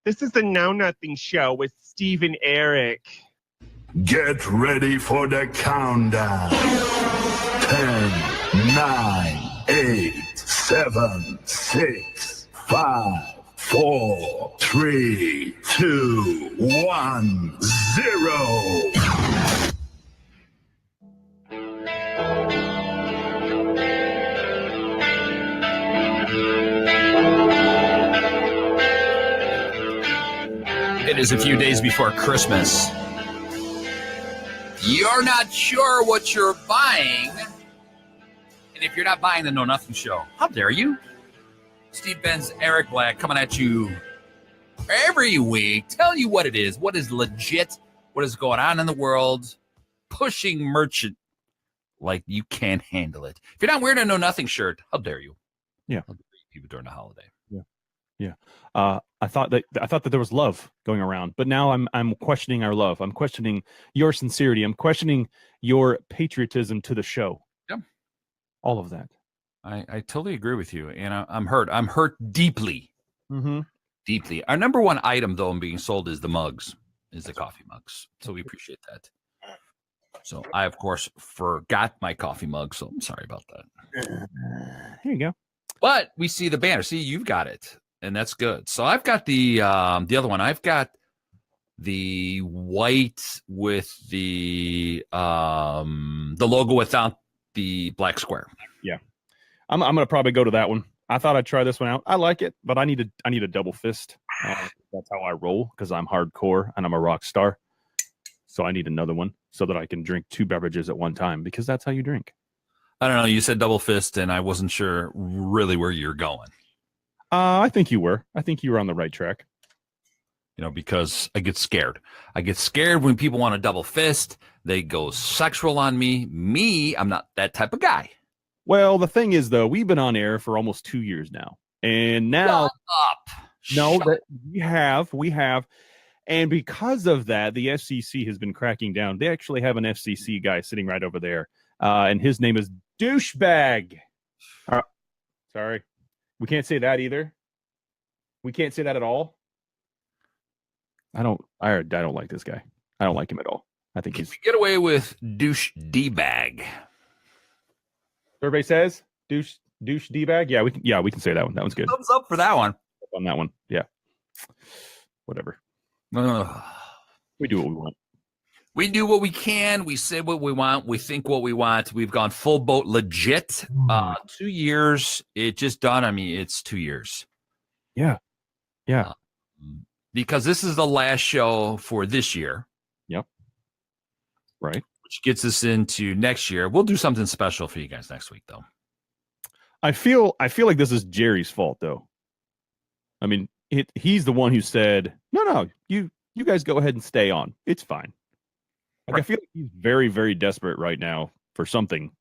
This is the Now Nothing Show with Steve and Eric. Get ready for the countdown. 10, 9, 8, 7, 6, 5, 4, 3, 2, 1, 0. It is a few days before Christmas. You're not sure what you're buying. And if you're not buying the Know Nothing Show, how dare you? Steve Benz, Eric Black coming at you every week, telling you what it is, what is legit, what is going on in the world, pushing merchant like you can't handle it. If you're not wearing a Know Nothing shirt, how dare you? Yeah. How dare you people during the holiday? Yeah. I thought that there was love going around, but now I'm questioning our love. I'm questioning your sincerity. I'm questioning your patriotism to the show. Yeah. All of that. I totally agree with you, and I'm hurt. I'm hurt deeply. Mm-hmm. Deeply. Our number one item, though, being sold is the mugs, is the coffee mugs. So we appreciate that. So I, of course, forgot my coffee mug, so I'm sorry about that. Here you go. But we see the banner. See, you've got it, and that's good. So I've got the other one. I've got the white with the logo without the black square. Yeah. I'm gonna probably go to that one. I thought I'd try this one out. I like it, but I need a double fist. That's how I roll because I'm hardcore and I'm a rock star. So I need another one so that I can drink 2 beverages at one time because that's how you drink. I don't know. You said double fist, and I wasn't sure really where you're going. I think you were. I think you were on the right track. You know, because I get scared. I get scared when people want a double fist. They go sexual on me. Me, I'm not that type of guy. Well, the thing is, though, we've been on air for almost 2 years now. And now... Shut up. We have. And because of that, the FCC has been cracking down. They actually have an FCC guy sitting right over there. And his name is Douchebag. Sorry. We can't say that either. We can't say that at all. I don't like this guy. I don't like him at all. I think Can we get away with douche D-bag? Everybody says douche D-bag. Yeah, we can say that one. That one's good. Thumbs up for that one. On that one. Yeah. Whatever. Ugh. We do what we want. We do what we can. We say what we want. We think what we want. We've gone full boat legit. 2 years. It just dawned on me. It's 2 years. Yeah. Yeah. Because this is the last show for this year. Yep. Right. Which gets us into next year. We'll do something special for you guys next week, though. I feel like this is Jerry's fault, though. I mean, he's the one who said, no, you guys go ahead and stay on. It's fine. Like, I feel like he's very, very desperate right now for something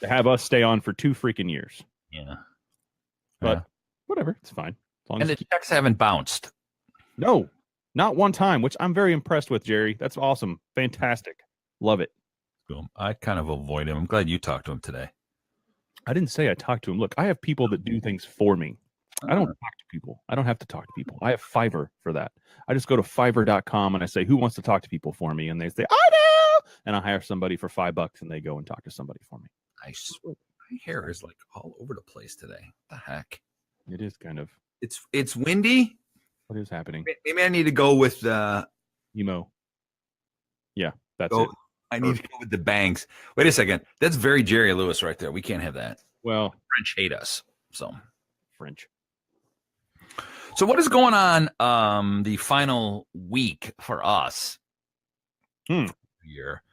to have us stay on for 2 freaking years. Yeah. But whatever. It's fine. As long And as the checks haven't bounced. No, not one time, which I'm very impressed with, Jerry. That's awesome. Fantastic. Love it. Cool. I kind of avoid him. I'm glad you talked to him today. I didn't say I talked to him. Look, I have people that do things for me. I don't talk to people. I don't have to talk to people. I have Fiverr for that. I just go to Fiverr.com and I say, who wants to talk to people for me? And they say, I do. And I hire somebody for $5 and they go and talk to somebody for me. I swear, my hair is like all over the place today. What the heck? It is kind of. It's windy. What is happening? Maybe I need to go with emo. Yeah, that's it. I need to go with the bangs. Wait a second. That's very Jerry Lewis right there. We can't have that. Well, French hate us. So French. So what is going on the final week for us here?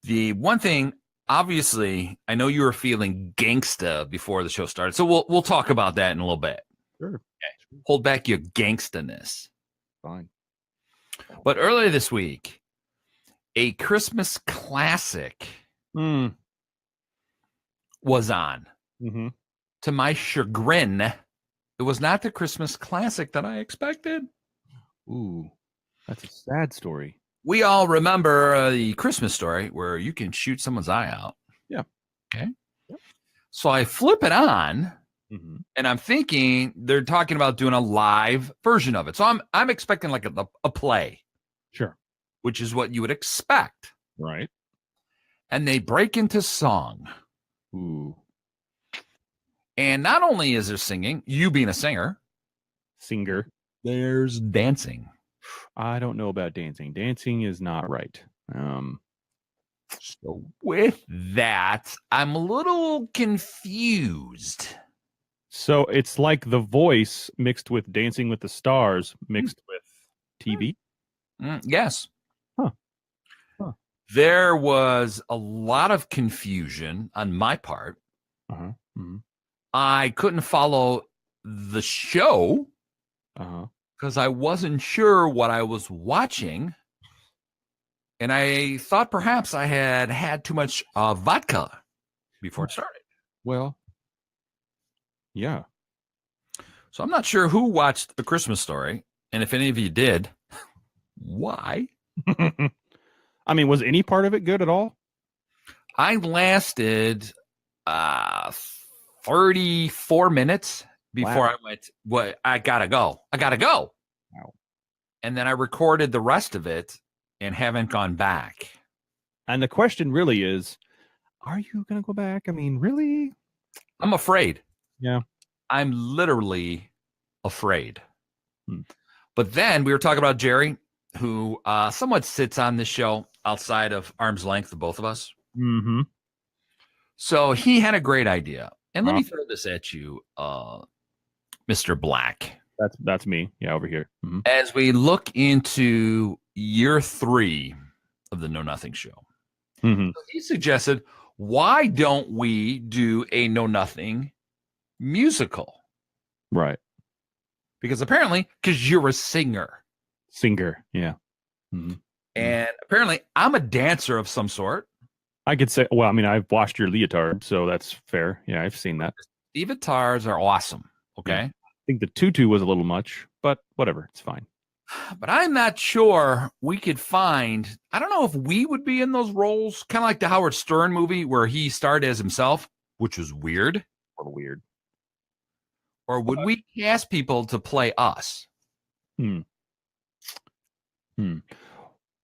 The one thing, obviously, I know you were feeling gangsta before the show started. So we'll talk about that in a little bit. Sure. Okay. Hold back your gangstaness. Fine. But earlier this week, a Christmas classic was on. Mm-hmm. To my chagrin, it was not the Christmas classic that I expected. Ooh, that's a sad story. We all remember the Christmas Story where you can shoot someone's eye out. Yeah. Okay. Yep. So I flip it on, Mhm. And I'm thinking they're talking about doing a live version of it. So I'm expecting like a play, Sure. which is what you would expect. Right. And they break into song. Ooh. And not only is there singing, you being a singer, Singer. there's dancing. I don't know about dancing. Dancing is not right. So with that, I'm a little confused. So it's like The Voice mixed with Dancing with the Stars mixed with TV. Yes. Huh. There was a lot of confusion on my part. Uh-huh. Mhm. I couldn't follow the show Uh-huh. because I wasn't sure what I was watching. And I thought perhaps I had too much vodka before it started. Well, yeah. So I'm not sure who watched The Christmas Story. And if any of you did, why? I mean, was any part of it good at all? I lasted 34 minutes before I went, "What? I gotta go. I gotta go." Wow. And then I recorded the rest of it and haven't gone back. And the question really is, are you going to go back? I mean, really? I'm afraid. Yeah. I'm literally afraid. Hmm. But then we were talking about Jerry, who somewhat sits on this show outside of arm's length of both of us. Mm-hmm. So he had a great idea. And let me throw this at you, Mr. Black. That's me. Yeah, over here. Mm-hmm. As we look into year 3 of the Know Nothing Show, Mm-hmm. he suggested, why don't we do a Know Nothing musical? Right. Because apparently, because you're a singer. Singer. Yeah. Mm-hmm. And apparently I'm a dancer of some sort. I could say, well, I mean, I've washed your leotard, so that's fair. Yeah, I've seen that. The avatars are awesome. Okay. Yeah. I think the tutu was a little much, but whatever. It's fine. But I'm not sure we could find, I don't know if we would be in those roles, kind of like the Howard Stern movie where he starred as himself, which was weird. A little weird. Or would we cast people to play us?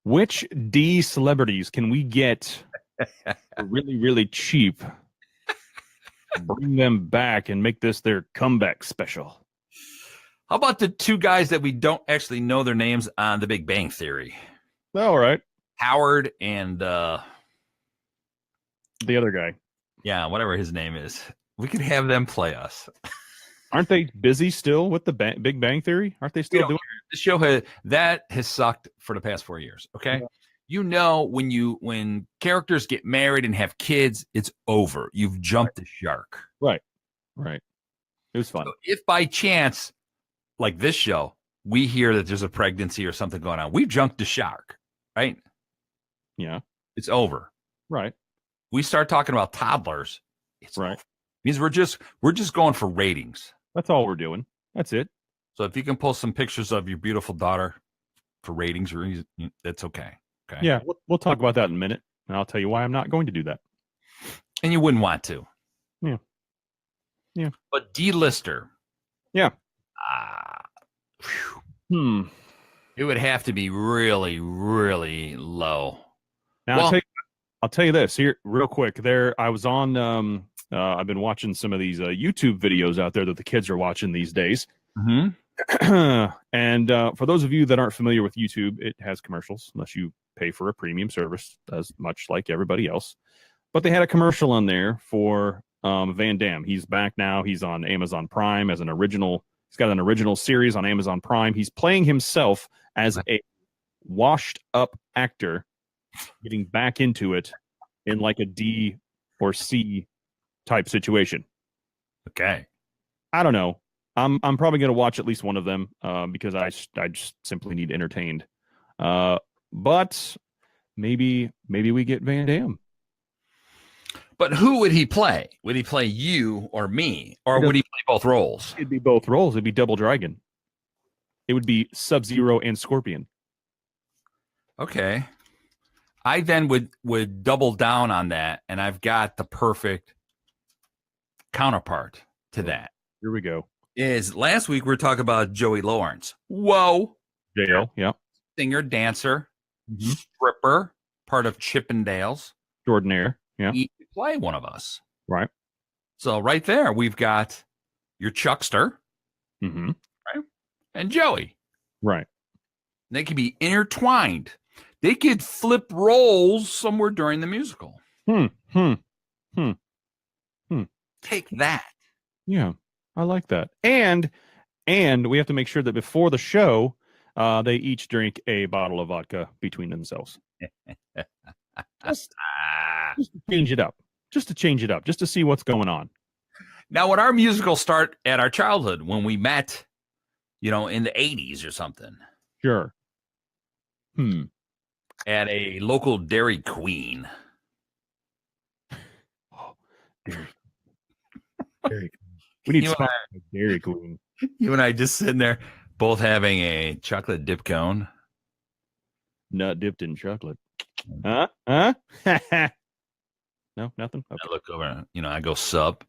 Which D celebrities can we get really, really cheap? Bring them back and make this their comeback special. How about the 2 guys that we don't actually know their names on The Big Bang Theory? All right. Howard and the other guy. Yeah, whatever his name is. We could have them play us. Aren't they busy still with the Big Bang Theory? Aren't they still doing the show? Has sucked for the past 4 years. Okay. Yeah. You know, when characters get married and have kids, it's over. You've jumped the shark. Right. Right. It was fun. So if by chance, like this show, we hear that there's a pregnancy or something going on, we've jumped the shark, right? Yeah. It's over. Right. We start talking about toddlers. It's right. Over. It means we're just going for ratings. That's all we're doing. That's it. So if you can post some pictures of your beautiful daughter for ratings, that's okay. Okay. Yeah, we'll talk about that in a minute, and I'll tell you why I'm not going to do that. And you wouldn't want to. Yeah. Yeah. But D-lister. Yeah. It would have to be really, really low. Now, I'll tell you this here real quick. I was on. I've been watching some of these YouTube videos out there that the kids are watching these days. Mm-hmm. And for those of you that aren't familiar with YouTube, it has commercials unless you pay for a premium service, as much like everybody else. But they had a commercial on there for Van Dam. He's back now. He's on Amazon Prime as an original. He's got an original series on Amazon Prime. He's playing himself as a washed up actor, getting back into it in like a D or C type situation. Okay. I don't know. I'm probably going to watch at least one of them because I just simply need entertained. But maybe we get Van Dam. But who would he play? Would he play you or me? Or would he play both roles? It'd be both roles. It'd be Double Dragon. It would be Sub-Zero and Scorpion. Okay. I then would double down on that, and I've got the perfect counterpart to that. Here we go. is last week we were talking about Joey Lawrence. Whoa. JL. Yeah. Singer, dancer, Mhm. stripper, part of Chippendales. Extraordinaire. Yeah. He could play one of us. Right. So right there, we've got your Chuckster Mm-hmm. and Joey. Right. They could be intertwined. They could flip roles somewhere during the musical. Take that. Yeah. I like that. And we have to make sure that before the show, they each drink a bottle of vodka between themselves. Just to change it up. Just to see what's going on. Now, would our musical start at our childhood when we met, in the 80s or something? Sure. At a local Dairy Queen. Oh, Dairy Queen. We need Dairy Queen. You and I just sitting there, both having a chocolate dip cone. Nut dipped in chocolate. Huh? No, nothing. Okay. I look over, I go sup.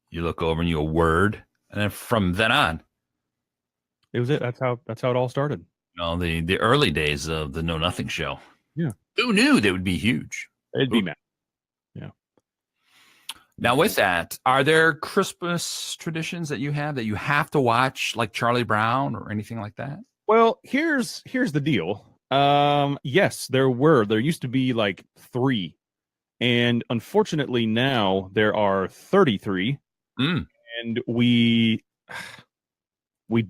You look over and you a word. And then from then on. It was it. That's how it all started. The early days of the Know Nothing show. Yeah. Who knew they would be huge? It'd be mad. Yeah. Now, with that, are there Christmas traditions that you have to watch, like Charlie Brown or anything like that? Well, here's the deal. Yes, there used to be like 3, and unfortunately now there are 33, and we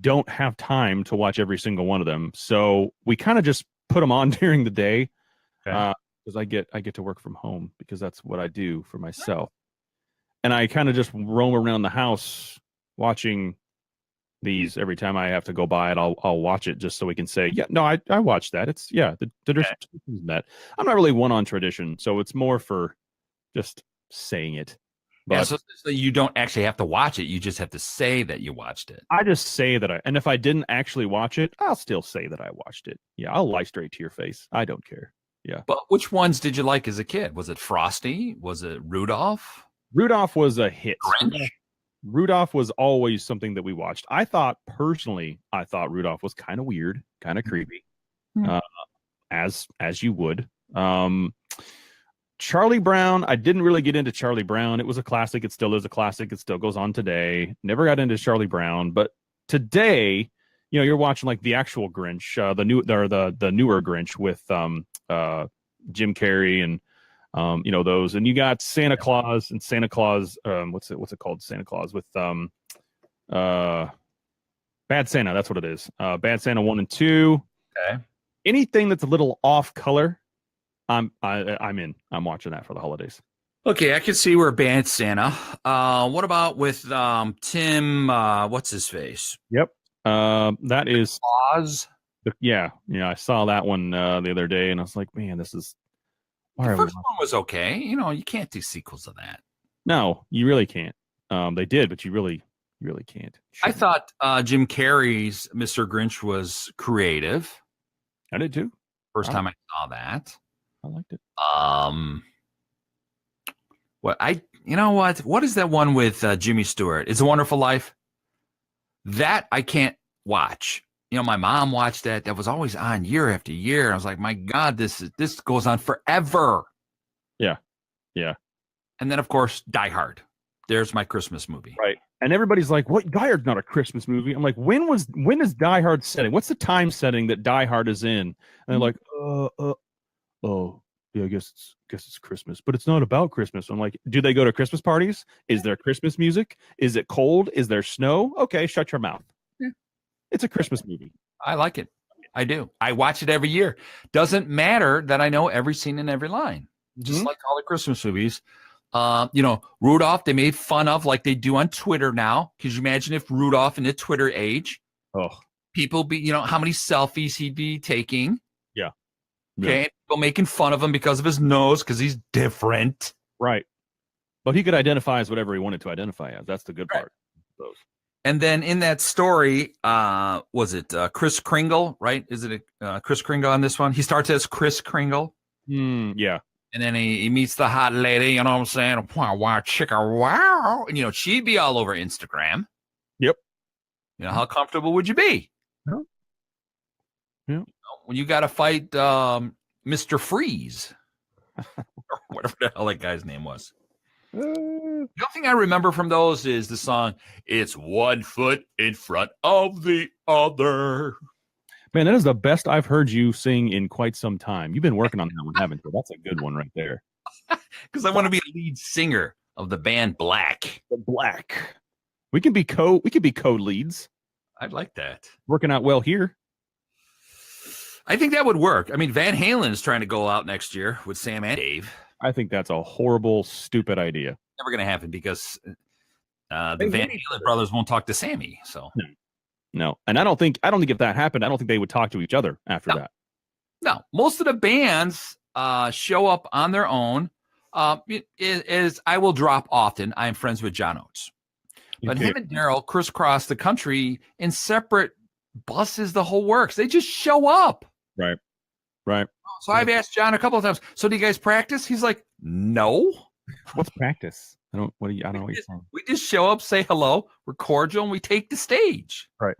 don't have time to watch every single one of them. So we kind of just put them on during the day, because I get to work from home, because that's what I do for myself. And I kind of just roam around the house watching these. Every time I have to go by it, I'll watch it just so we can say, yeah, no, I watched that. It's the tradition is met. I'm not really one on tradition, so it's more for just saying it. But so you don't actually have to watch it. You just have to say that you watched it. I just say that and if I didn't actually watch it, I'll still say that I watched it. Yeah, I'll lie straight to your face. I don't care. Yeah. But which ones did you like as a kid? Was it Frosty? Was it Rudolph? Rudolph was a hit. Grinch? Rudolph was always something that we watched. I thought Rudolph was kind of weird, kind of creepy, as you would. Charlie Brown, I didn't really get into Charlie Brown. It was a classic. It still is a classic. It still goes on today. Never got into Charlie Brown, but today, you're watching like the actual Grinch, the newer Grinch with Jim Carrey and those, and you got Santa Claus and Santa Claus. What's it called? Santa Claus with Bad Santa. That's what it is. Bad Santa 1 and 2. Okay. Anything that's a little off color, I'm in. I'm watching that for the holidays. Okay, I can see where Bad Santa. What about with Tim? What's his face? Yep. That is Claus. Yeah. I saw that one the other day, and I was like, man, this is. The first one was okay. You can't do sequels of that. No, you really can't. They did, but you really can't. I thought Jim Carrey's Mr. Grinch was creative. I did too. First time I saw that. I liked it. What is that one with Jimmy Stewart? It's a Wonderful Life. That I can't watch. My mom watched that. That was always on year after year. I was like, my God, this goes on forever. Yeah. Yeah. And then, of course, Die Hard. There's my Christmas movie. Right. And everybody's like, what? Die Hard's not a Christmas movie. I'm like, when is Die Hard setting? What's the time setting that Die Hard is in? And they're like, oh, yeah, I guess it's Christmas, but it's not about Christmas. I'm like, do they go to Christmas parties? Is there Christmas music? Is it cold? Is there snow? Okay, shut your mouth. Yeah. It's a Christmas movie. I like it. I do. I watch it every year. Doesn't matter that I know every scene and every line. Just like all the Christmas movies. Rudolph, they made fun of like they do on Twitter now. Could you imagine if Rudolph in the Twitter age, people be, how many selfies he'd be taking? Yeah. Okay. People making fun of him because of his nose, because he's different. Right. But he could identify as whatever he wanted to identify as. That's the good part. Those. And then in that story, was it Kris Kringle, right? Is it Kris Kringle on this one? He starts as Kris Kringle. Yeah. And then he meets the hot lady, you know what I'm saying? Wow, wow, chicka, wow. And, you know, she'd be all over Instagram. Yep. You know, how comfortable would you be? Yeah. Yeah. When you got to fight Mr. Freeze, or whatever the hell that guy's name was. The only thing I remember from those is the song, It's One Foot in Front of the Other. Man, that is the best I've heard you sing in quite some time. You've been working on that one, haven't you? That's a good one right there. Because I want to be a lead singer of the band Black. The Black. We can be co-leads. I'd like that. Working out well here. I think that would work. I mean, Van Halen is trying to go out next year with Sam and Dave. I think that's a horrible, stupid idea. Never going to happen because the Van Halen brothers won't talk to Sammy. So no, and I don't think if that happened, I don't think they would talk to each other after that. No, most of the bands show up on their own. Is I will drop often. I am friends with John Oates, but him and Daryl crisscross the country in separate buses. The whole works. They just show up. Right. So I've asked John a couple of times. So do you guys practice? He's like, no. What's practice? I don't know what you're saying. We just show up, say hello, we're cordial, and we take the stage. Right.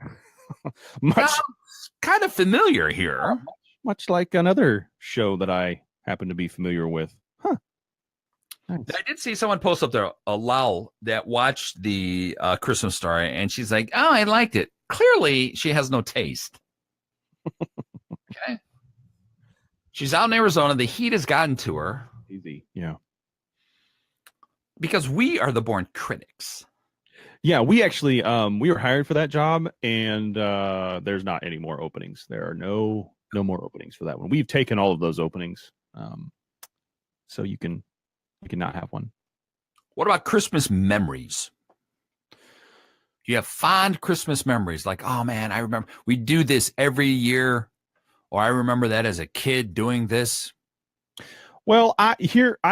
Kind of familiar here. Much like another show that I happen to be familiar with. Huh. Nice. I did see someone post up there, a Lal, that watched the Christmas Story, and she's like, oh, I liked it. Clearly, she has no taste. Okay. She's out in Arizona. The heat has gotten to her. Easy. Yeah. Because we are the born critics. Yeah, we actually we were hired for that job, and there's not any more openings. There are no more openings for that one. We've taken all of those openings, so you can not have one. What about Christmas memories? You have fond Christmas memories, like, oh man, I remember we do this every year, or I remember that as a kid doing this. Well, I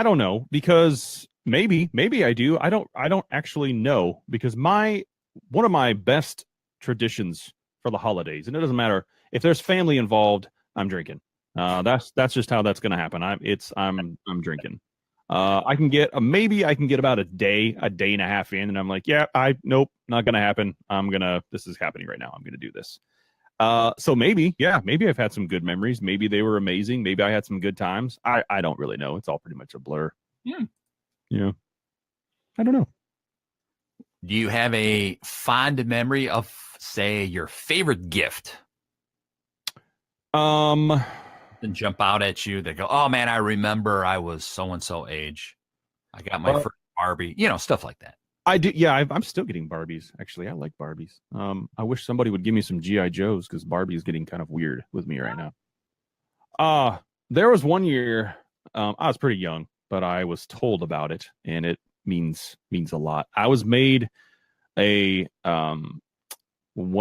don't know, because maybe I do. I don't actually know, because one of my best traditions for the holidays, and it doesn't matter if there's family involved, I'm drinking. That's just how that's going to happen. I'm drinking. I can get about a day and a half in, and I'm like, yeah, nope, not going to happen. This is happening right now. I'm going to do this. So maybe I've had some good memories. Maybe they were amazing. Maybe I had some good times. I don't really know. It's all pretty much a blur. Yeah. I don't know. Do you have a fond memory of, say, your favorite gift? And jump out at you. They go, oh man, I remember I was so-and-so age. I got my first Barbie, stuff like that. I do. Yeah. I'm still getting Barbies. Actually, I like Barbies. I wish somebody would give me some G.I. Joes, because Barbie is getting kind of weird with me right now. There was one year, I was pretty young, but I was told about it, and it means a lot. I was made one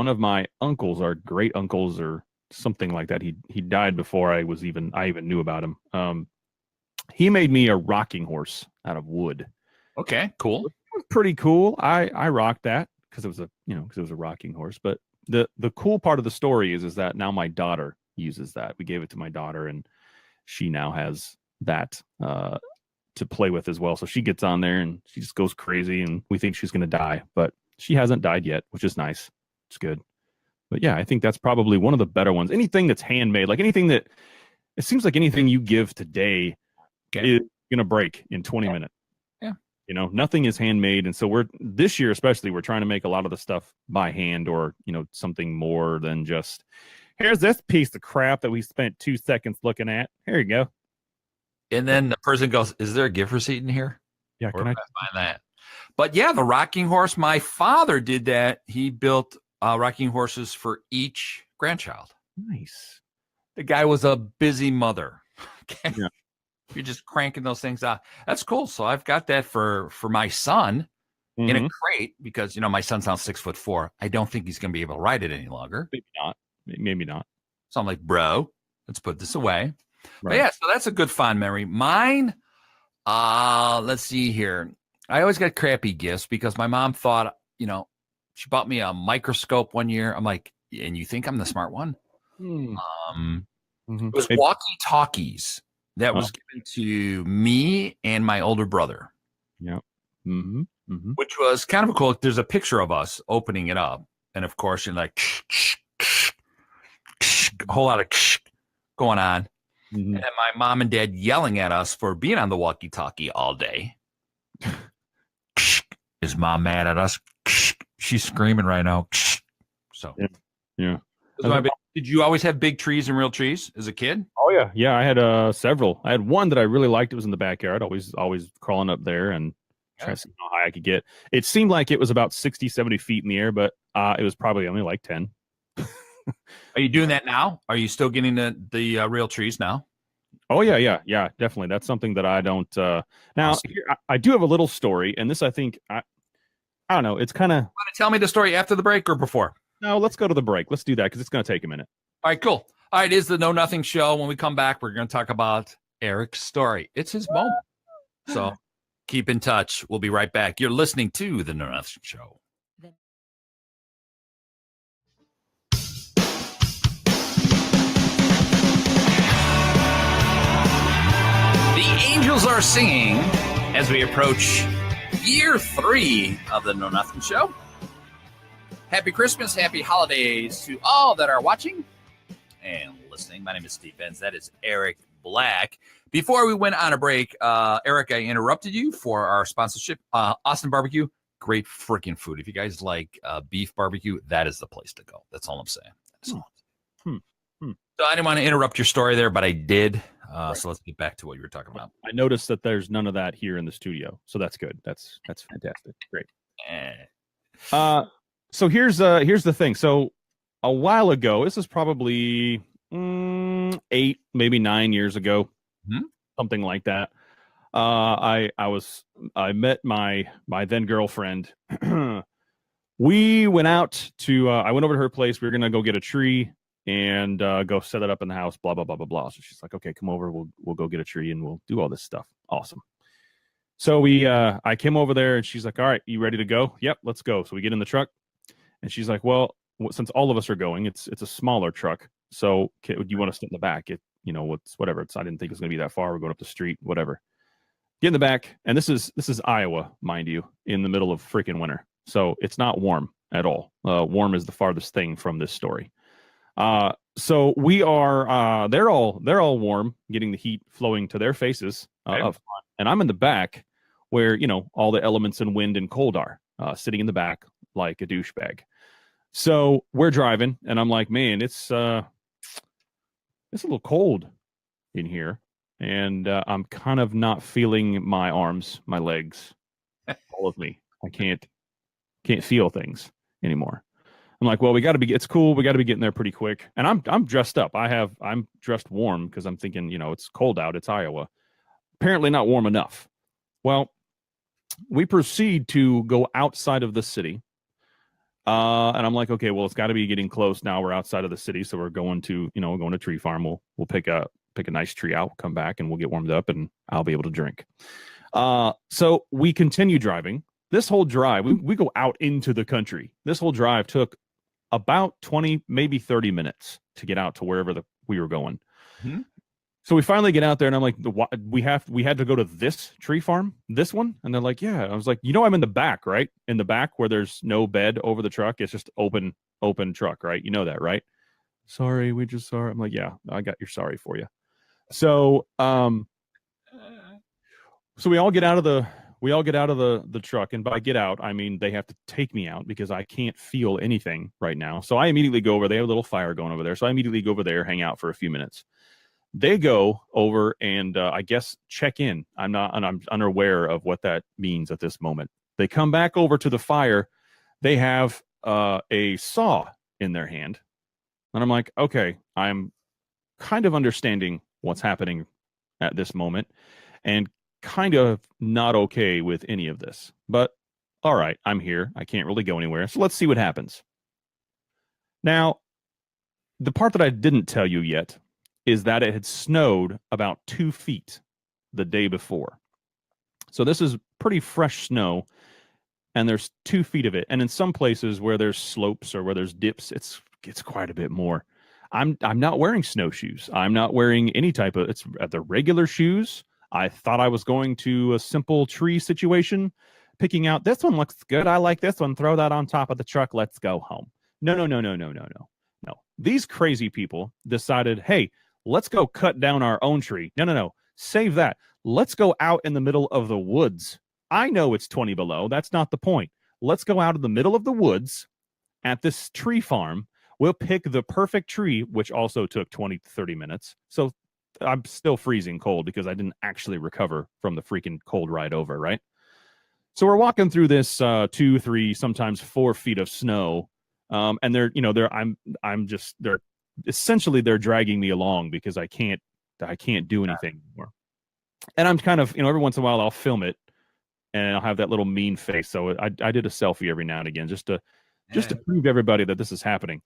of my uncles, our great uncles, or something like that. He died before I even knew about him. He made me a rocking horse out of wood. Okay, cool. It was pretty cool. I rocked that because it was a rocking horse. But the cool part of the story is that now my daughter uses that. We gave it to my daughter, and she now has that to play with as well. So she gets on there and she just goes crazy, and we think she's going to die, but she hasn't died yet, which is nice. It's good. But yeah, I think that's probably one of the better ones. Anything that's handmade, like it seems like anything you give today is going to break in 20 minutes. Yeah. Nothing is handmade. And so this year, especially, we're trying to make a lot of the stuff by hand, or, something more than just, here's this piece of crap that we spent 2 seconds looking at. Here you go. And then the person goes, is there a gift receipt in here? Yeah. Can I find that? But yeah, the rocking horse, my father did that. He built rocking horses for each grandchild. Nice. The guy was a busy mother. Okay. Yeah. You're just cranking those things out. That's cool. So I've got that for my son in a crate, because, my son's now 6'4". I don't think he's going to be able to ride it any longer. Maybe not. So I'm like, bro, let's put this away. Right. But yeah, so that's a good fond memory. Mine, let's see here. I always got crappy gifts because my mom thought, she bought me a microscope one year. I'm like, and you think I'm the smart one? It was walkie-talkies. that was given to me and my older brother. Yeah. Mm-hmm. Mm-hmm. Which was kind of a cool. There's a picture of us opening it up. And of course, you're like, a whole lot of going on. Mm-hmm. And my mom and dad yelling at us for being on the walkie-talkie all day. Is mom mad at us? She's screaming right now. So, yeah. Did you always have big trees and real trees as a kid? Oh yeah, yeah. I had several. I had one that I really liked. It was in the backyard. Always crawling up there and trying to see how high I could get. It seemed like it was about 60, 70 feet in the air, but it was probably only like 10. Are you doing that now? Are you still getting the real trees now? Oh yeah, definitely. That's something that I don't. Now, Awesome. here, I do have a little story, and this I think I don't know. It's kind of. Want to tell me the story after the break or before? No, let's go to the break. Let's do that because it's going to take a minute. All right, cool. All right, it is the Know Nothing Show. When we come back, we're going to talk about Eric's story. It's his moment. So keep in touch. We'll be right back. You're listening to the Know Nothing Show. The angels are singing as we approach year 3 of the Know Nothing Show. Happy Christmas, happy holidays to all that are watching and listening. My name is Steve Benz. That is Eric Black. Before we went on a break, Eric, I interrupted you for our sponsorship. Austin Barbecue, great freaking food. If you guys like beef barbecue, that is the place to go. That's all I'm saying. That's all I'm saying. So I didn't want to interrupt your story there, but I did. Right. So let's get back to what you were talking about. I noticed that there's none of that here in the studio, so that's good. That's fantastic. Great. So here's the thing. So a while ago, this is probably 8, maybe 9 years ago, something like that. I met my then girlfriend. We went out to. I went over to her place. We were gonna go get a tree and go set it up in the house. Blah blah blah blah blah. So she's like, "Okay, come over. We'll go get a tree and we'll do all this stuff." Awesome. So I came over there and she's like, "All right, you ready to go?" "Yep, let's go." So we get in the truck. And she's like, "Well, since all of us are going, it's a smaller truck. So do you want to sit in the back? Whatever. I didn't think it was going to be that far. We're going up the street, whatever." Get in the back, and this is Iowa, mind you, in the middle of freaking winter. So it's not warm at all. Warm is the farthest thing from this story. So we are. They're all warm, getting the heat flowing to their faces up front, and I'm in the back, where all the elements and wind and cold are, sitting in the back like a douchebag. So we're driving, and I'm like, "Man, it's a little cold in here," and I'm kind of not feeling my arms, my legs, all of me. I can't feel things anymore. I'm like, "Well, it's cool. We got to be getting there pretty quick." And I'm dressed up. I'm dressed warm because I'm thinking, it's cold out. It's Iowa. Apparently not warm enough. Well, we proceed to go outside of the city. And I'm like, "Okay, well, it's got to be getting close now. We're outside of the city, so we're going to Tree Farm. We'll pick a nice tree out, come back, and we'll get warmed up, and I'll be able to drink." So we continue driving. This whole drive, we go out into the country. This whole drive took about 20, maybe 30 minutes to get out to wherever we were going. Mm-hmm. So we finally get out there, and I'm like, "We had to go to this tree farm, this one?" And they're like, "Yeah." I was like, "I'm in the back, right? In the back where there's no bed over the truck. It's just open truck, right? You know that, right?" "Sorry, we just saw it." I'm like, "Yeah, I got your sorry for you." So, so we all get out of the truck, and by get out, I mean they have to take me out because I can't feel anything right now. So I immediately go over. They have a little fire going over there, so I immediately go over there, hang out for a few minutes. They go over and I guess check in. I'm unaware of what that means at this moment. They come back over to the fire. They have a saw in their hand. And I'm like, okay, I'm kind of understanding what's happening at this moment and kind of not okay with any of this. But all right, I'm here. I can't really go anywhere. So let's see what happens. Now, the part that I didn't tell you yet is that it had snowed about 2 feet the day before. So this is pretty fresh snow, and there's 2 feet of it. And in some places where there's slopes or where there's dips, it's quite a bit more. I'm not wearing snowshoes. I'm not wearing any type of it's the regular shoes. I thought I was going to a simple tree situation, picking out this one looks good. I like this one. Throw that on top of the truck. Let's go home. No, no, no, no, no, no, no, no. These crazy people decided, hey, let's go cut down our own tree. No, no, no. Save that. Let's go out in the middle of the woods. I know it's 20 below. That's not the point. Let's go out in the middle of the woods at this tree farm. We'll pick the perfect tree, which also took 20 to 30 minutes. So I'm still freezing cold because I didn't actually recover from the freaking cold ride over, right? So we're walking through this 2, 3, sometimes 4 feet of snow. And they're essentially they're dragging me along because I can't do anything anymore. And I'm kind of, every once in a while I'll film it and I'll have that little mean face. So I did a selfie every now and again just to prove to everybody that this is happening.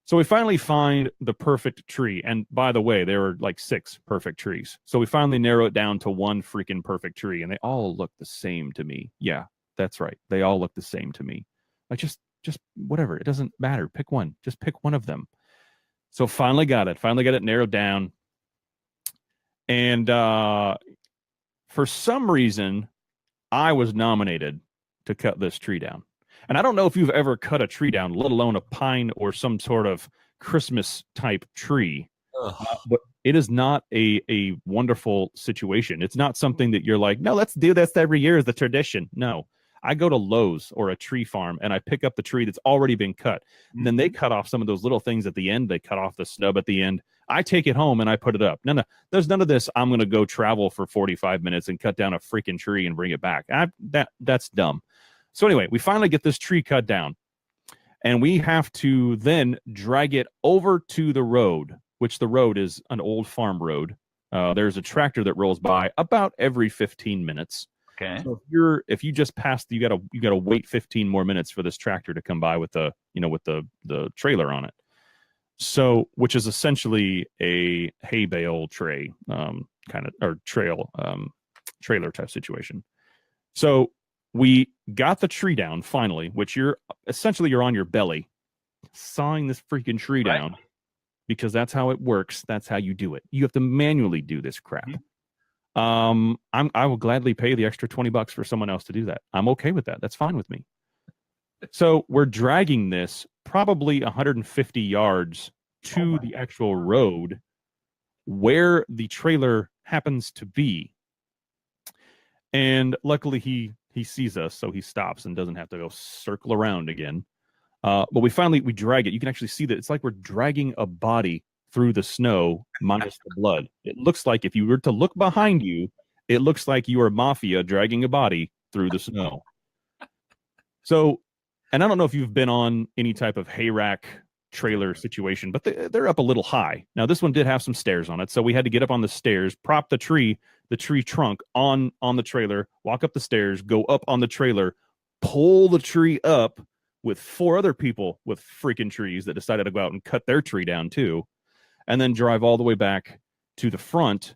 So we finally find the perfect tree. And by the way, there were like 6 perfect trees. So we finally narrow it down to one freaking perfect tree. And they all look the same to me. Yeah, that's right. They all look the same to me. Like just whatever. It doesn't matter. Pick one. Just pick one of them. So finally got it narrowed down. And for some reason, I was nominated to cut this tree down. And I don't know if you've ever cut a tree down, let alone a pine or some sort of Christmas type tree. But it is not a wonderful situation. It's not something that you're like, no, let's do this every year as a tradition. No, I go to Lowe's or a tree farm and I pick up the tree that's already been cut. And then they cut off some of those little things at the end. They cut off the stub at the end. I take it home and I put it up. No, there's none of this. I'm going to go travel for 45 minutes and cut down a freaking tree and bring it back. That's dumb. So anyway, we finally get this tree cut down and we have to then drag it over to the road, which the road is an old farm road. There's a tractor that rolls by about every 15 minutes. Okay. So if you just passed, you gotta wait 15 more minutes for this tractor to come by with the trailer on it. So, which is essentially a hay bale tray, trailer type situation. So we got the tree down finally, which you're on your belly, sawing this freaking tree down because that's how it works. That's how you do it. You have to manually do this crap. Mm-hmm. I will gladly pay the extra $20 for someone else to do that. I'm okay with that. That's fine with me. So we're dragging this probably 150 yards to the actual road where the trailer happens to be. And luckily he sees us, so he stops and doesn't have to go circle around again. But we drag it. You can actually see that it's like we're dragging a body through the snow minus the blood. It looks like if you were to look behind you, it looks like you are mafia dragging a body through the snow. So, and I don't know if you've been on any type of hay rack trailer situation, but they're up a little high. Now, this one did have some stairs on it, so we had to get up on the stairs, prop the tree trunk on the trailer, walk up the stairs, go up on the trailer, pull the tree up with 4 other people with freaking trees that decided to go out and cut their tree down too, and then drive all the way back to the front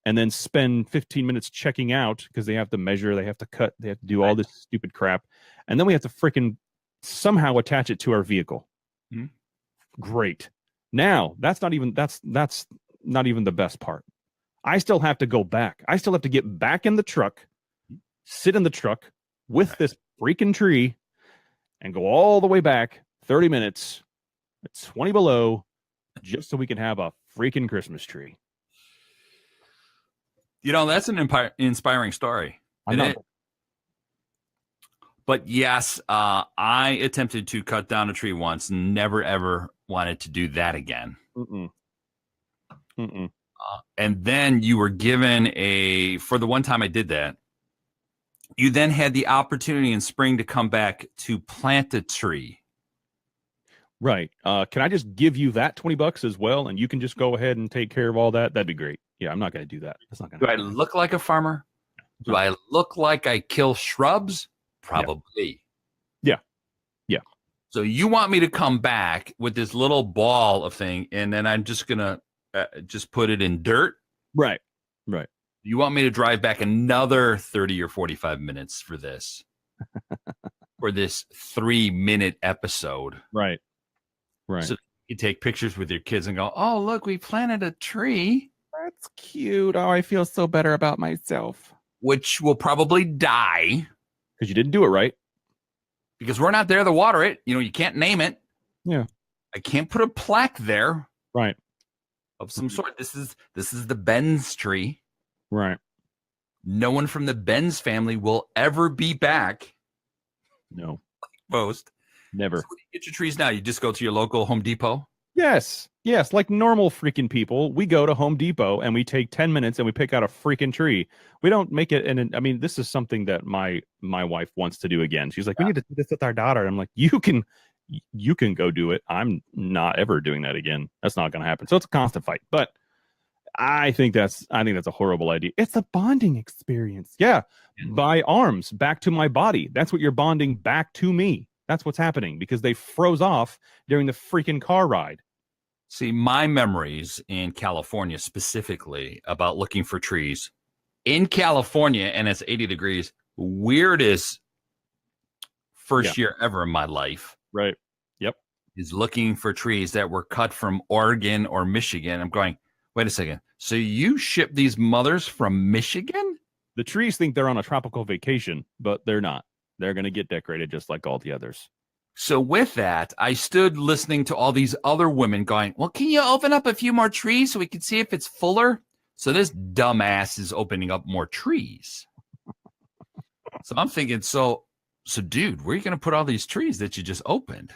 and then spend 15 minutes checking out because they have to measure, they have to cut, they have to do all this stupid crap. And then we have to freaking somehow attach it to our vehicle. Mm-hmm. Great. Now, that's not even the best part. I still have to go back. I still have to get back in the truck, sit in the truck with this freaking tree and go all the way back 30 minutes at 20 below just so we can have a freaking Christmas tree. That's an inspiring story. I know. But yes, I attempted to cut down a tree once, never ever wanted to do that again. And then you were given for the one time I did that, you then had the opportunity in spring to come back to plant a tree. Right. Can I just give you that $20 as well? And you can just go ahead and take care of all that. That'd be great. Yeah, I'm not going to do that. That's not going to. Do I look like a farmer? Do I look like I kill shrubs? Probably. Yeah. So you want me to come back with this little ball of thing, and then I'm just going to just put it in dirt? Right. You want me to drive back another 30 or 45 minutes for this? For this 3-minute episode? Right. So You take pictures with your kids and go, "Oh, look, we planted a tree," That's cute. Oh, I feel so better about myself. which will probably die Because you didn't do it right. because we're not there to water it. You can't name it. Yeah. I can't put a plaque there Right. of some sort. This is the Benz tree. Right. No one from the Benz family will ever be back. No. Most. Never. So when you get your trees now, you just go to your local Home Depot. Yes. Yes. Like normal freaking people, we go to Home Depot and we take 10 minutes and we pick out a freaking tree. We don't make it. And I mean, this is something that my wife wants to do again. She's like, we need to do this with our daughter. I'm like, you can go do it. I'm not ever doing that again. That's not going to happen. So it's a constant fight. But I think that's a horrible idea. It's a bonding experience. Yeah. My arms back to my body. That's what you're bonding back to me. That's what's happening because they froze off during the freaking car ride. See, my memories in California specifically about looking for trees in California, and it's 80 degrees, weirdest first year ever in my life. Right. Yep. Is looking for trees that were cut from Oregon or Michigan. I'm going, wait a second. So you ship these mothers from Michigan? The trees think they're on a tropical vacation, but they're not. They're going to get decorated just like all the others. So with that, I stood listening to all these other women going, well, can you open up a few more trees so we can see if it's fuller? So this dumbass is opening up more trees. So I'm thinking, so dude, where are you going to put all these trees that you just opened?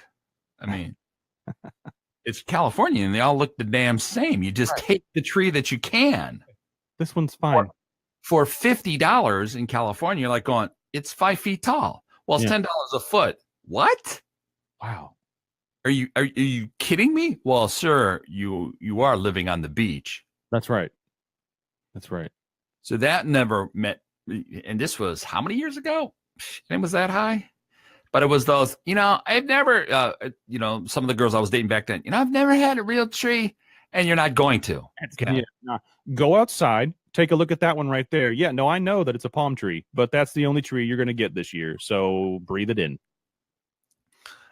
I mean, it's California and they all look the damn same. You just take the tree that you can. This one's fine. For $50 in California, you're like going, it's 5 feet tall. Well, it's $10 a foot. What? Wow. Are you kidding me? Well, sir, you are living on the beach. That's right. That's right. So that never met. And this was how many years ago? And it was that high. But it was those, I've never, some of the girls I was dating back then, I've never had a real tree. And you're not going to. Okay. Yeah. Go outside. Take a look at that one right there. Yeah, no, I know that it's a palm tree, but that's the only tree you're going to get this year. So breathe it in.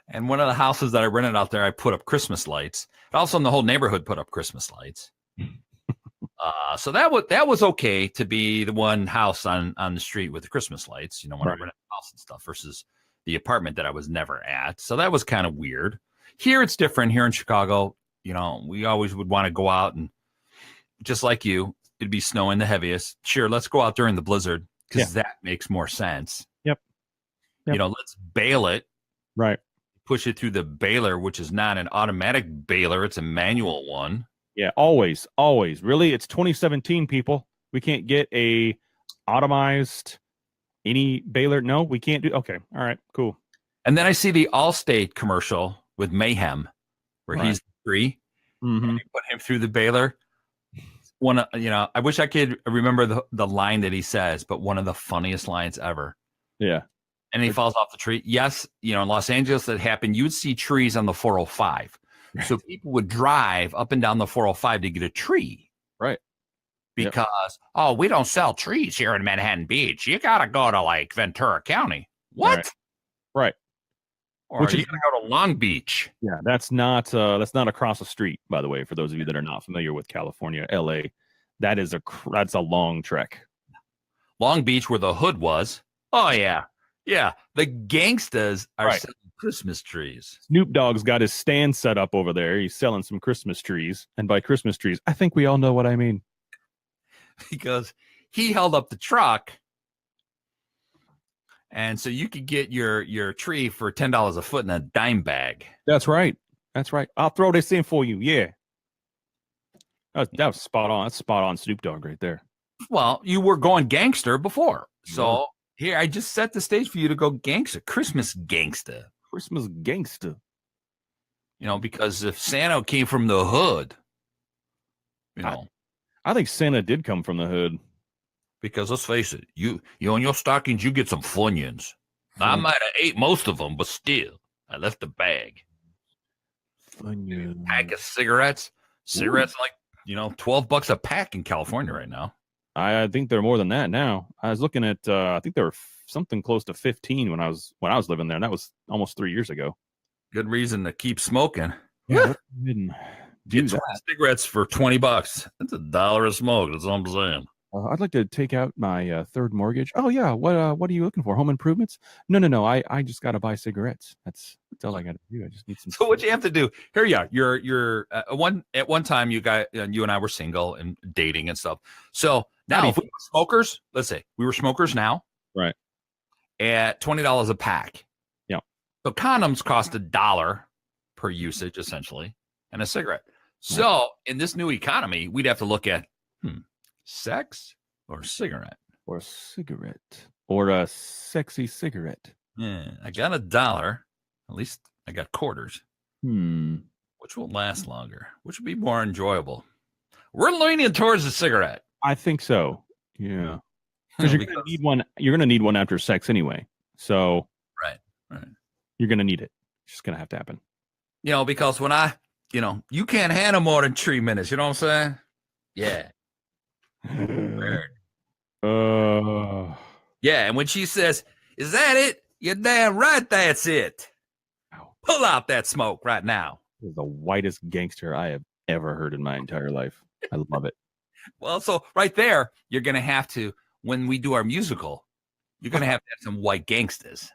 And one of the houses that I rented out there, I put up Christmas lights. Also in the whole neighborhood put up Christmas lights. So that was okay to be the one house on the street with the Christmas lights, when I rented a house and stuff versus the apartment that I was never at. So that was kind of weird. Here it's different. Here in Chicago, we always would want to go out and just like you, it'd be snowing the heaviest. Sure, let's go out during the blizzard because that makes more sense. Yep. Let's bale it. Right. Push it through the baler, which is not an automatic baler. It's a manual one. Yeah, always. Really, it's 2017, people. We can't get a automized any baler. No, we can't do. Okay. All right, cool. And then I see the Allstate commercial with Mayhem where he's free. Mm-hmm. And they put him through the baler. I wish I could remember the line that he says, but one of the funniest lines ever. Yeah. And he falls off the tree. Yes, in Los Angeles that happened. You would see trees on the 405. Right. So people would drive up and down the 405 to get a tree. Right. Because, we don't sell trees here in Manhattan Beach. You got to go to like Ventura County. What? Right. Or you got to go to Long Beach. Yeah, that's not across the street, by the way, for those of you that are not familiar with California, LA. That's a long trek. Long Beach where the hood was. Oh, yeah. Yeah, the gangsters are selling Christmas trees. Snoop Dogg's got his stand set up over there. He's selling some Christmas trees. And by Christmas trees, I think we all know what I mean. Because he held up the truck. And so you could get your tree for $10 a foot in a dime bag. That's right. I'll throw this in for you. Yeah. That was spot on. That's spot on Snoop Dogg right there. Well, you were going gangster before. So here, I just set the stage for you to go gangster. Christmas gangster. Because if Santa came from the hood, I think Santa did come from the hood. Because let's face it, you on your stockings, you get some Funyuns. I might have ate most of them, but still, I left the bag. Funyuns. Pack of cigarettes. Cigarettes like, $12 a pack in California right now. I think they're more than that now. I was looking at, I think they were something close to 15 when I was living there, and that was almost 3 years ago. Good reason to keep smoking. Yeah, let's go ahead and do Get 20 that. cigarettes for $20. That's $1 a smoke. That's all I'm saying. I'd like to take out my third mortgage. Oh yeah, what are you looking for? Home improvements? No. I just got to buy cigarettes. That's all I got to do. I just need some. So what you have to do here, you are. You're at one time you and I were single and dating and stuff. So now if we were smokers, let's say we were smokers now, right? At $20 a pack. Yeah. So condoms cost $1 per usage essentially, and a cigarette. So in this new economy, we'd have to look at sex or cigarette or cigarette or a sexy cigarette. Yeah, I got $1. At least I got quarters. Which will last longer? Which will be more enjoyable? We're leaning towards the cigarette. I think so. Yeah, because you're gonna need one. You're gonna need one after sex anyway. So right, you're gonna need it. It's just gonna have to happen. Because when you can't handle more than 3 minutes. You know what I'm saying? Yeah. Yeah, and when she says, "Is that it?" You're damn right. That's it. Pull out that smoke right now. This is the whitest gangster I have ever heard in my entire life. I love it. Well, so right there, you're going to have to, when we do our musical, you're going to have some white gangsters.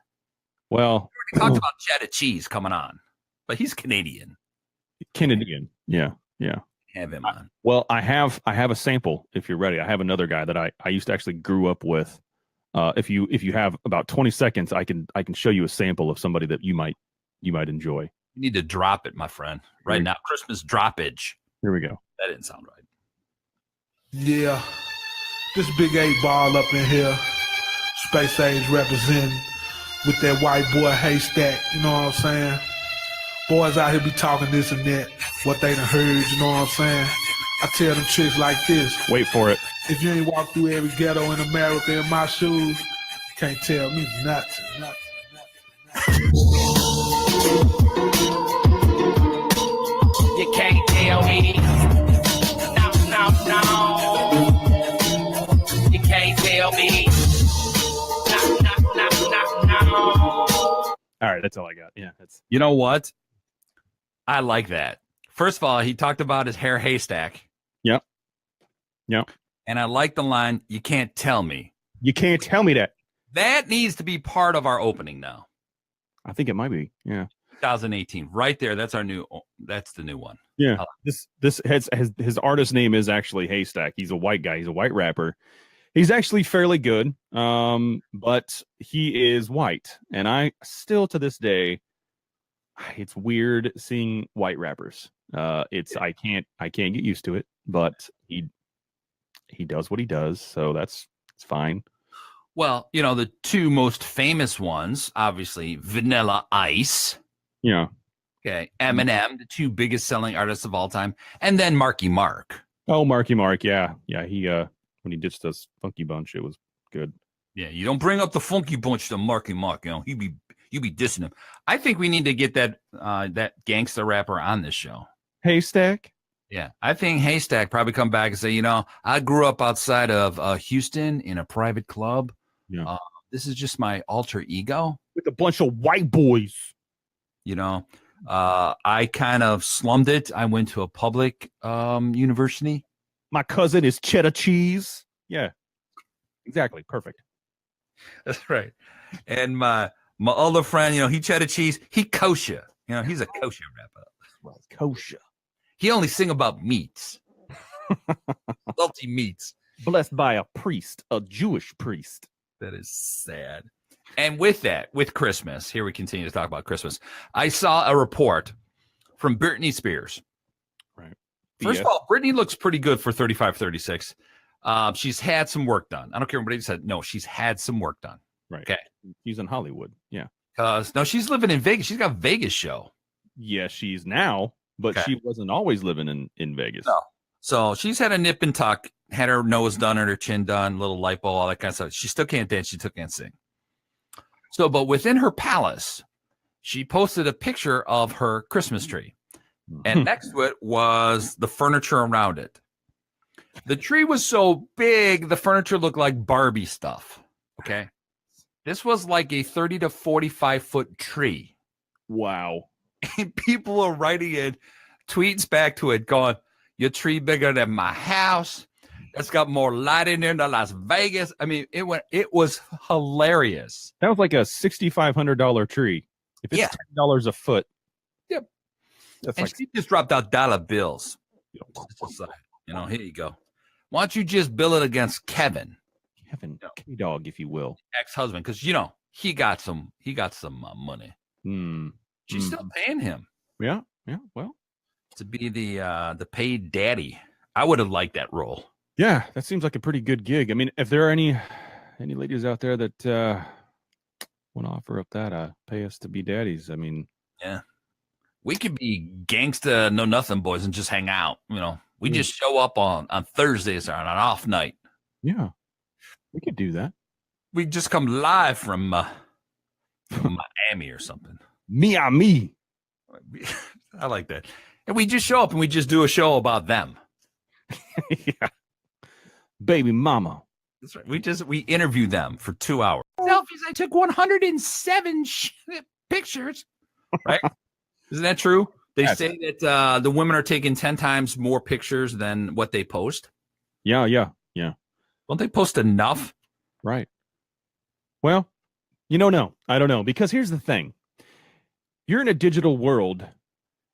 Well, we already talked about cheddar cheese coming on, but he's Canadian. Yeah. Have him on. Well, I have a sample if you're ready. I have another guy that I used to actually grew up with. If you have about 20 seconds, I can show you a sample of somebody that you might enjoy. You need to drop it, my friend, right now. Christmas droppage. Here we go. That didn't sound right. Yeah, this big 8-ball up in here, Space Age representing with that white boy haystack. You know what I'm saying? Boys out here be talking this and that, what they done heard. You know what I'm saying? I tell them tricks like this. Wait for it. If you ain't walked through every ghetto in America in my shoes, you can't tell me nothing. You can't tell me. No. You can't tell me. No. All right, that's all I got. Yeah, that's. You know what? I like that. First of all, he talked about his hair haystack. Yep. And I like the line, "You can't tell me." You can't tell me that. That needs to be part of our opening now. I think it might be. Yeah. 2018, right there. That's the new one. Yeah. This has his artist name is actually Haystack. He's a white guy. He's a white rapper. He's actually fairly good. But he is white, and I still to this day, it's weird seeing white rappers. I can't get used to it, but he does what he does, so it's fine. Well, the two most famous ones, obviously, Vanilla Ice. Yeah. Okay. Eminem, the two biggest selling artists of all time, and then Marky Mark. Oh, Marky Mark, yeah. He when he ditched us Funky Bunch, it was good. Yeah, you don't bring up the Funky Bunch to Marky Mark. You be dissing him. I think we need to get that gangster rapper on this show. Haystack. Yeah, I think Haystack probably come back and say, I grew up outside of Houston in a private club. Yeah. This is just my alter ego. With a bunch of white boys. I kind of slummed it. I went to a public university. My cousin is cheddar cheese. Yeah, exactly. Perfect. That's right. And my other friend, he cheddar cheese. He kosher. He's a kosher rapper. Well, kosher. He only sing about meats. Salty meats. Blessed by a priest, a Jewish priest. That is sad. And with Christmas, here we continue to talk about Christmas. I saw a report from Britney Spears. Right. First of all, Britney looks pretty good for 35, 36. She's had some work done. I don't care what anybody said. No, she's had some work done. Right. Okay. She's in Hollywood. Yeah. No, she's living in Vegas. She's got a Vegas show. Yeah, she's now, but she wasn't always living in Vegas. No. So she's had a nip and tuck, had her nose done and her chin done, little lipo, all that kind of stuff. She still can't dance. She still can't sing. So, but within her palace, she posted a picture of her Christmas tree. And next to it was the furniture around it. The tree was so big, the furniture looked like Barbie stuff. Okay. This was like a 30 to 45 foot tree. Wow. and people are writing it, tweets back to it, going, "Your tree bigger than my house. It's got more light in there than Las Vegas." I mean, it was hilarious. That was like a $6,500 tree. If it's $10 a foot, yep. That's and like, she just dropped out dollar bills. It's just like, here you go. Why don't you just bill it against Kevin, K-Dog, if you will, ex-husband? Because he got some money. She's still paying him. Yeah. Well, to be the paid daddy. I would have liked that role. Yeah, that seems like a pretty good gig. I mean, if there are any ladies out there that want to offer up that, pay us to be daddies. I mean, yeah, we could be gangsta know nothing boys and just hang out. We just show up on Thursdays or on an off night. Yeah, we could do that. We just come live from Miami or something. Miami. I like that. And we just show up and we just do a show about them. Yeah. Baby mama. That's right. We interview them for 2 hours. Selfies. I took 107 pictures. Right? Isn't that true? They say that the women are taking 10 times more pictures than what they post. Yeah. Don't they post enough? Right. Well, no, I don't know. Because here's the thing. You're in a digital world,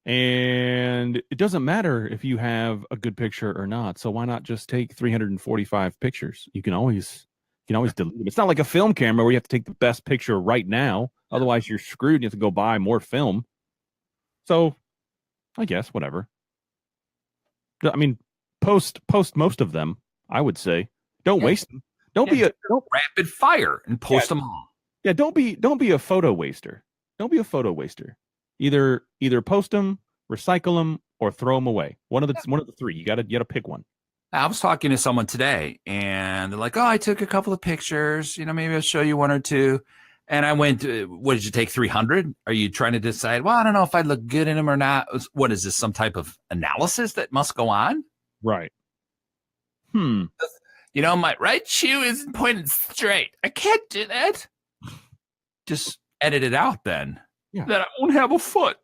and it doesn't matter if you have a good picture or not. So why not just take 345 pictures? You can always delete them. It's not like a film camera where you have to take the best picture right now. Otherwise, you're screwed. You have to go buy more film. So, I guess whatever. I mean, post most of them. I would say, don't waste them. Don't rapid fire and post them all. Yeah, don't be a photo waster. Don't be a photo waster. Either post them, recycle them, or throw them away. One of the three. You gotta pick one. I was talking to someone today, and they're like, "Oh, I took a couple of pictures. Maybe I'll show you one or two." And I went, "What did you take? 300? Are you trying to decide? Well, I don't know if I look good in them or not. What is this? Some type of analysis that must go on?" Right. My right shoe isn't pointed straight. I can't do that. Just edit it out then. Yeah. Then I won't have a foot.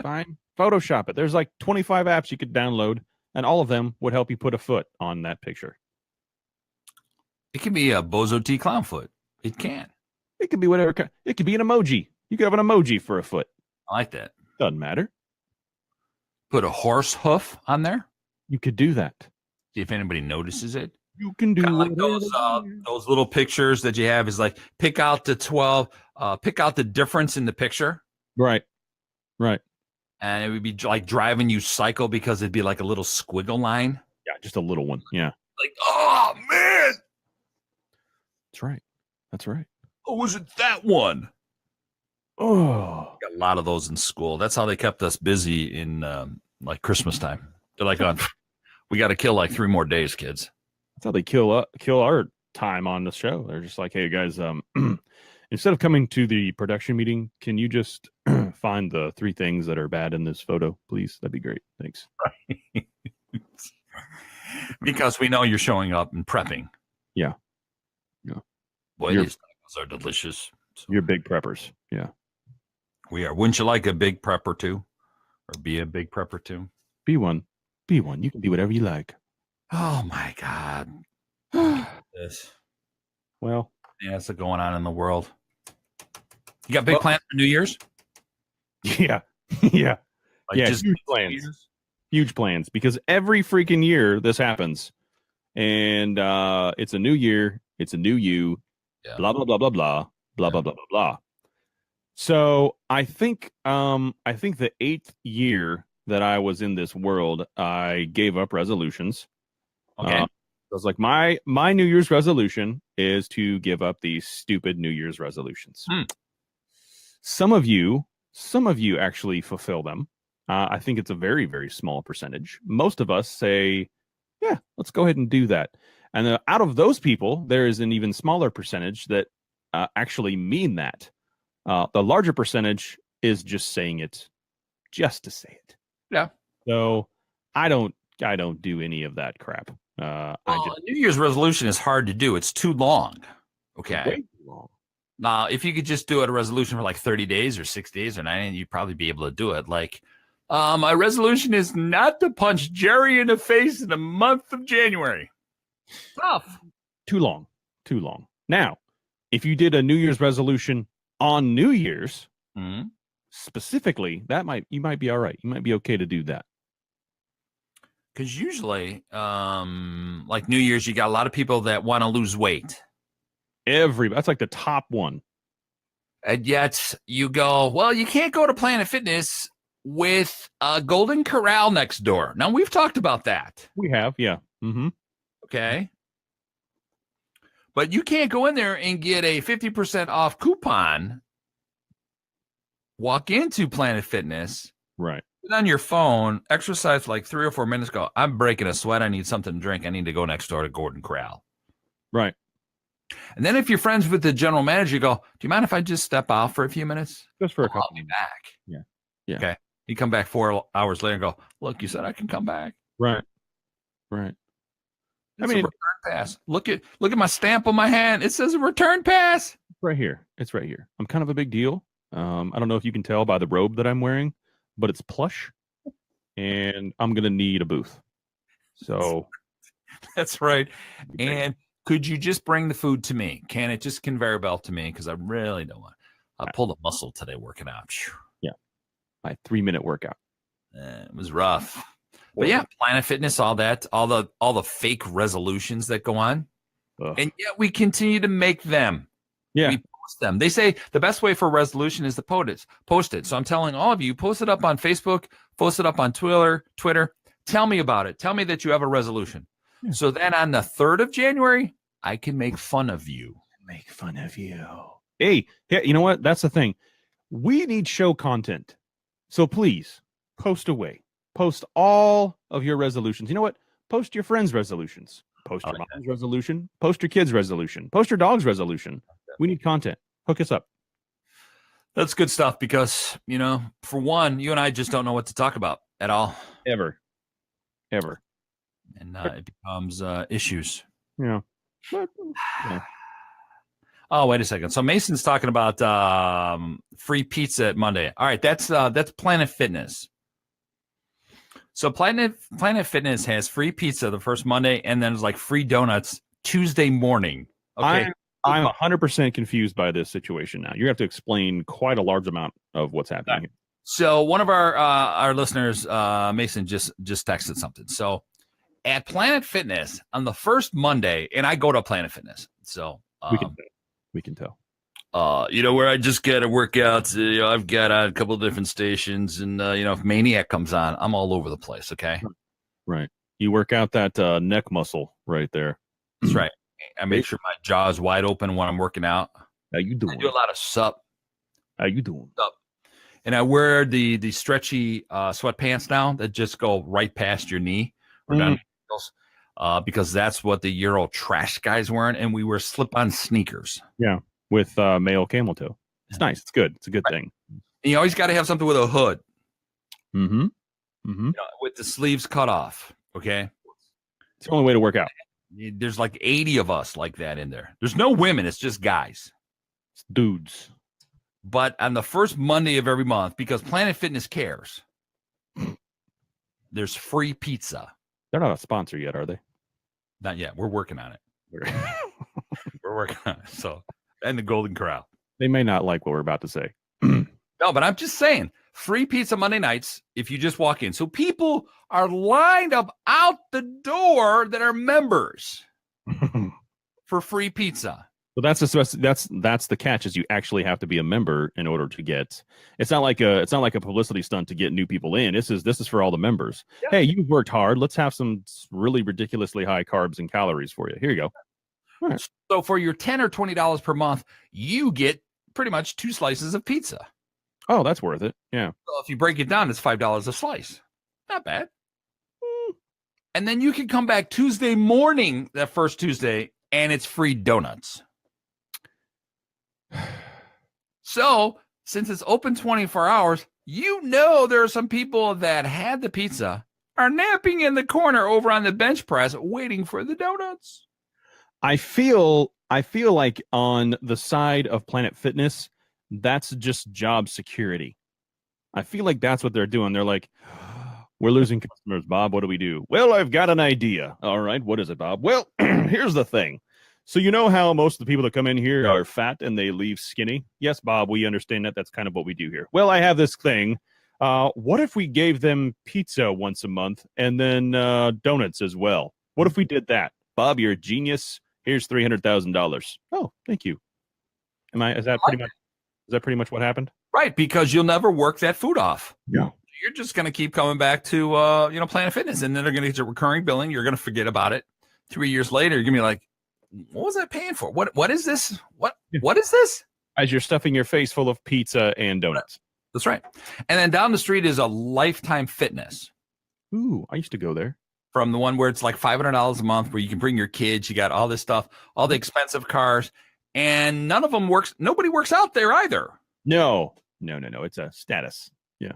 Fine. Photoshop it. There's like 25 apps you could download, and all of them would help you put a foot on that picture. It can be a Bozo T clown foot. It can. It could be whatever. It could be an emoji. You could have an emoji for a foot. I like that. Doesn't matter. Put a horse hoof on there. You could do that. See if anybody notices it. You can do like those little pictures that you have is like pick out the 12, pick out the difference in the picture. Right. And it would be like driving you psycho because it'd be like a little squiggle line. Yeah, just a little one. Yeah. Like, oh man. That's right. Oh, was it that one? Oh, got a lot of those in school. That's how they kept us busy in like Christmas time. They're like, we got to kill like 3 more days, kids. That's how they kill our time on the show. They're just like, hey guys, instead of coming to the production meeting, can you just find the 3 things that are bad in this photo, please? That'd be great. Thanks. Because we know you're showing up and prepping. Yeah. Boy, these tacos are delicious. So you're big preppers. Yeah. We are. Wouldn't you like a big prepper too? Or be a big prepper too? Be one. You can be whatever you like. Oh my God. This. Well. Yeah, that's what's going on in the world. You got big plans for New Year's? Yeah. Yeah. Just huge plans. Huge plans. Because every freaking year this happens. And it's a new year. It's a new you. Yeah. Blah, blah, blah, blah, blah. Blah, blah, blah, blah, blah. So I think the 8th year that I was in this world, I gave up resolutions. Okay. I was like, my New Year's resolution is to give up these stupid New Year's resolutions. Some of you actually fulfill them. I think it's a very, very small percentage. Most of us say, yeah, let's go ahead and do that. And out of those people, there is an even smaller percentage that actually mean that. The larger percentage is just saying it just to say it. Yeah. So I don't do any of that crap. A New Year's resolution is hard to do. It's too long. Okay. Way too long. Now, if you could just do a resolution for like 30 days or 6 days or 9, you'd probably be able to do it. Like, my resolution is not to punch Jerry in the face in the month of January. Tough. Too long. Now, if you did a New Year's resolution on New Year's, specifically, you might be all right. You might be okay to do that. Because usually, like New Year's, you got a lot of people that want to lose weight. That's like the top one. And yet you go, well, you can't go to Planet Fitness with a Golden Corral next door. Now, we've talked about that. We have, yeah. Okay. But you can't go in there and get a 50% off coupon, walk into Planet Fitness, right? Get on your phone, exercise for like 3 or 4 minutes, go, I'm breaking a sweat. I need something to drink. I need to go next door to Golden Corral. Right. And then if you're friends with the general manager, you go, do you mind if I just step out for a few minutes? Just for a couple. I'll be back. Yeah. Okay. You come back 4 hours later and go, look, you said I can come back. Right. It's a return pass. Look at my stamp on my hand. It says a return pass. It's right here. I'm kind of a big deal. I don't know if you can tell by the robe that I'm wearing, but it's plush, and I'm gonna need a booth. So that's right. And could you just bring the food to me? Can it just conveyor belt to me? Because I really don't want. I pulled a muscle today working out. Yeah, my 3-minute workout. It was rough. But yeah, Planet Fitness, all that, all the fake resolutions that go on, and yet we continue to make them. Yeah, we post them. They say the best way for a resolution is to post it. So I'm telling all of you, post it up on Facebook, post it up on Twitter. Tell me about it. Tell me that you have a resolution. Yeah. So then on the 3rd of January, I can make fun of you. Hey, you know what? That's the thing. We need show content. So please post away. Post all of your resolutions. You know what? Post your friends' resolutions. Post your mom's resolution. Post your kids' resolution. Post your dog's resolution. We need content. Hook us up. That's good stuff because, for one, you and I just don't know what to talk about at all. Ever. And it becomes issues. Yeah. Oh, wait a second. So Mason's talking about free pizza at Monday. All right, that's Planet Fitness. So Planet Fitness has free pizza the first Monday, and then it's like free donuts Tuesday morning. Okay, I'm 100% confused by this situation now. You have to explain quite a large amount of what's happening here. So one of our listeners, Mason, just texted something. So at Planet Fitness on the first Monday, and I go to Planet Fitness, so we can tell. Where I just get a workout. I've got a couple of different stations, and if Maniac comes on, I'm all over the place. Okay, right. You work out that neck muscle right there. That's right. I make sure my jaw is wide open when I'm working out. How you doing? I do a lot of sup. How you doing? Sup. And I wear the stretchy sweatpants now that just go right past your knee or down your heels, because that's what the Euro trash guy's wearing, and we wear slip-on sneakers. Yeah. With male camel toe. It's nice. It's good. It's a good thing. And you always got to have something with a hood. Mm-hmm. With the sleeves cut off. Okay. It's the only way to work out. There's like 80 of us like that in there. There's no women. It's just guys. It's dudes. But on the first Monday of every month, because Planet Fitness cares, there's free pizza. They're not a sponsor yet, are they? Not yet. We're working on it. We're working on it. So, and the Golden Corral. They may not like what we're about to say. No, but I'm just saying, free pizza Monday nights if you just walk in. So people are lined up out the door that are members for free pizza. Well, that's the catch, is you actually have to be a member in order to get. It's not like a publicity stunt to get new people in. This is for all the members. Yeah. Hey, you've worked hard. Let's have some really ridiculously high carbs and calories for you. Here you go. All right. So for your $10 or $20 per month, you get pretty much 2 slices of pizza. Oh, that's worth it. Yeah. So if you break it down, it's $5 a slice. Not bad. And then you can come back Tuesday morning, that first Tuesday, and it's free donuts. So, since it's open 24 hours, there are some people that had the pizza are napping in the corner over on the bench press waiting for the donuts. I feel I feel like on the side of Planet Fitness, that's just job security. I feel like that's what they're doing. They're like, we're losing customers, Bob. What do we do? Well, I've got an idea. All right. What is it, Bob? Well, here's the thing. So you know how most of the people that come in here are fat and they leave skinny? Yes, Bob, we understand that. That's kind of what we do here. Well, I have this thing. What if we gave them pizza once a month and then donuts as well? What if we did that? Bob, you're a genius. Here's $300,000. Oh, thank you. Is that pretty much what happened? Right, because you'll never work that food off. Yeah. You're just going to keep coming back to Planet Fitness, and then they're going to get your recurring billing. You're going to forget about it. 3 years later, you're going to be like, what was I paying for? What is this? What is this? As you're stuffing your face full of pizza and donuts. That's right. And then down the street is a Lifetime Fitness. Ooh, I used to go there. From the one where it's like $500 a month, where you can bring your kids. You got all this stuff, all the expensive cars, and none of them works. Nobody works out there either. No. It's a status. Yeah.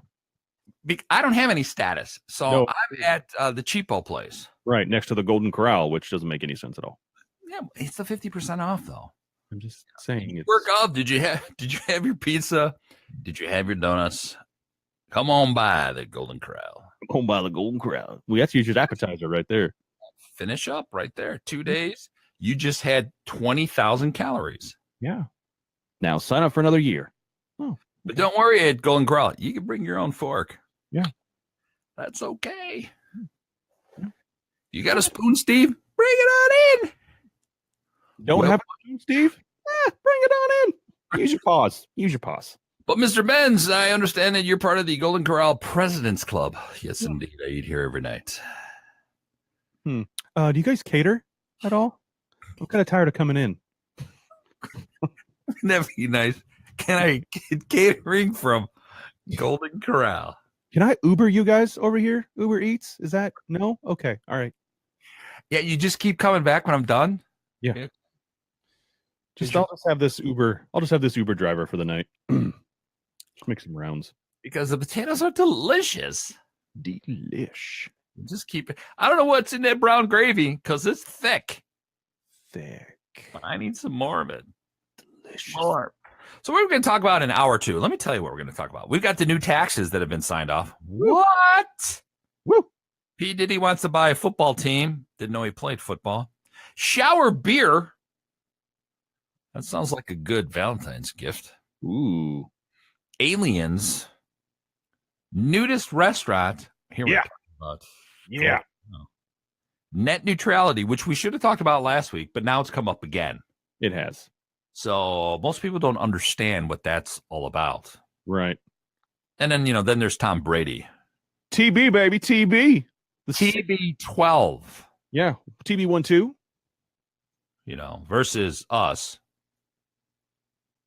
I don't have any status, so No. I'm at the cheapo place. Right, next to the Golden Corral, which doesn't make any sense at all. Yeah, it's the 50% off though. I'm just saying. It's... Work up. Did you have your pizza? Did you have your donuts? Come on by the Golden Corral. Come on by the Golden Corral. Well, that's your appetizer right there. Finish up right there. 2 days. You just had 20,000 calories. Yeah. Now sign up for another year. Oh. But don't worry at Golden Corral. You can bring your own fork. Yeah. That's okay. You got a spoon, Steve? Bring it on in. Don't have a spoon, Steve? Bring it on in. Use your paws. But Mr. Benz, I understand that you're part of the Golden Corral President's Club. Yes, indeed. I eat here every night. Do you guys cater at all? I'm kind of tired of coming in. That'd be nice. Can I get catering from Golden Corral? Can I Uber you guys over here? Uber Eats? Is that no? Okay. All right. Yeah, you just keep coming back when I'm done. Yeah. Yeah. I'll just have this Uber driver for the night. Just make some rounds. Because the potatoes are delicious. Delish. Just keep it. I don't know what's in that brown gravy because it's thick. But I need some more of it. Delicious. More. So what we're going to talk about in an hour or two. Let me tell you what we're going to talk about. We've got the new taxes that have been signed off. What? Woo. P. Diddy wants to buy a football team. Didn't know he played football. Shower beer. That sounds like a good Valentine's gift. Ooh. Aliens. Nudist restaurant. Here we're talking about. Yeah. Net neutrality, which we should have talked about last week, but now it's come up again. It has. So most people don't understand what that's all about. Right. And then, then there's Tom Brady. TB, baby. TB. The TB12. Yeah. TB12. Versus us,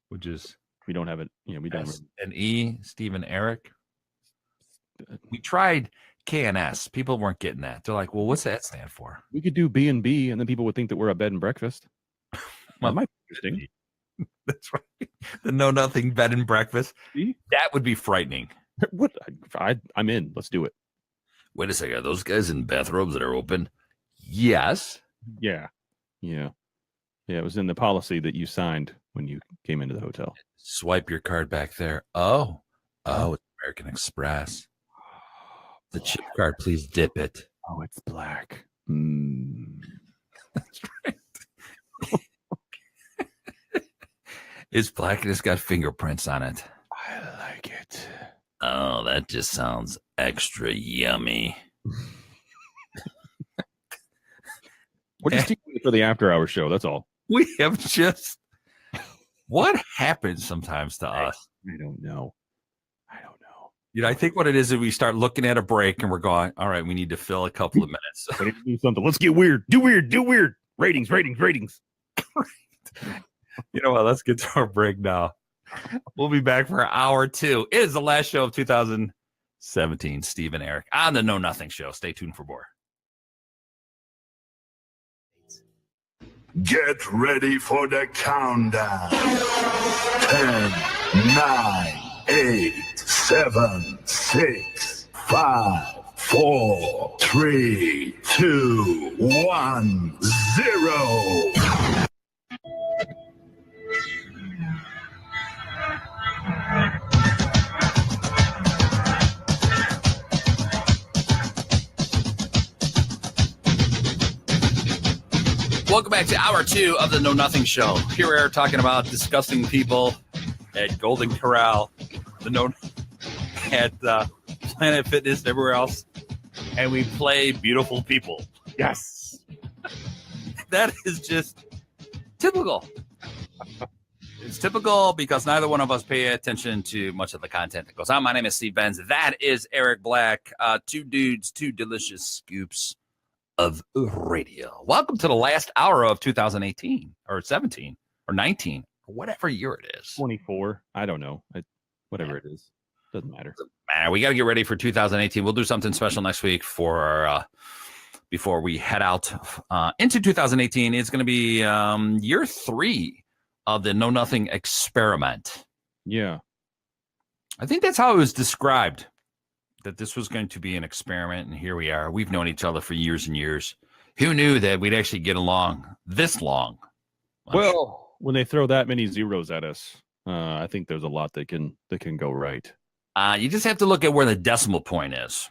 which is we don't have it. We don't. And E, Stephen Eric. We tried KNS. People weren't getting that. They're like, well, what's that stand for? We could do B&B, and then people would think that we're a bed and breakfast. That might be interesting. That's right. The know nothing bed and breakfast. See? That would be frightening. What? I'm in. Let's do it. Wait a second. Are those guys in bathrobes that are open? Yes. Yeah. It was in the policy that you signed when you came into the hotel. Swipe your card back there. Oh, it's American Express. The chip card, please dip it. Oh, it's black. That's right. It's black and it's got fingerprints on it. I like it. Oh, that just sounds extra yummy. We're just keeping it for the after-hour show. That's all. We have just... What happens sometimes to us? I don't know. I think what it is we start looking at a break and we're going, all right, we need to fill a couple of minutes. We need to do something. Let's get weird. Do weird. Ratings. You know what? Let's get to our break now. We'll be back for hour 2. It is the last show of 2017. Steve and Eric on the Know Nothing Show. Stay tuned for more. Get ready for the countdown. 10, 9, 8, 7, 6, 5, 4, 3, 2, 1, 0. Welcome back to hour 2 of the Know Nothing Show. Here we are talking about disgusting people at Golden Corral, at Planet Fitness and everywhere else, and we play beautiful people. Yes. That is just typical. It's typical because neither one of us pay attention to much of the content that goes on. My name is Steve Benz. That is Eric Black. 2 dudes, 2 delicious scoops of radio. Welcome to the last hour of 2018 or 17 or 19 or whatever year it is. 24. I don't know. Whatever it is. Doesn't matter. Man, we got to get ready for 2018. We'll do something special next week for before we head out into 2018. It's going to be year 3 of the Know Nothing experiment. Yeah. I think that's how it was described, that this was going to be an experiment, and here we are. We've known each other for years and years. Who knew that we'd actually get along this long? Well, when they throw that many zeros at us, I think there's a lot that can go right. You just have to look at where the decimal point is.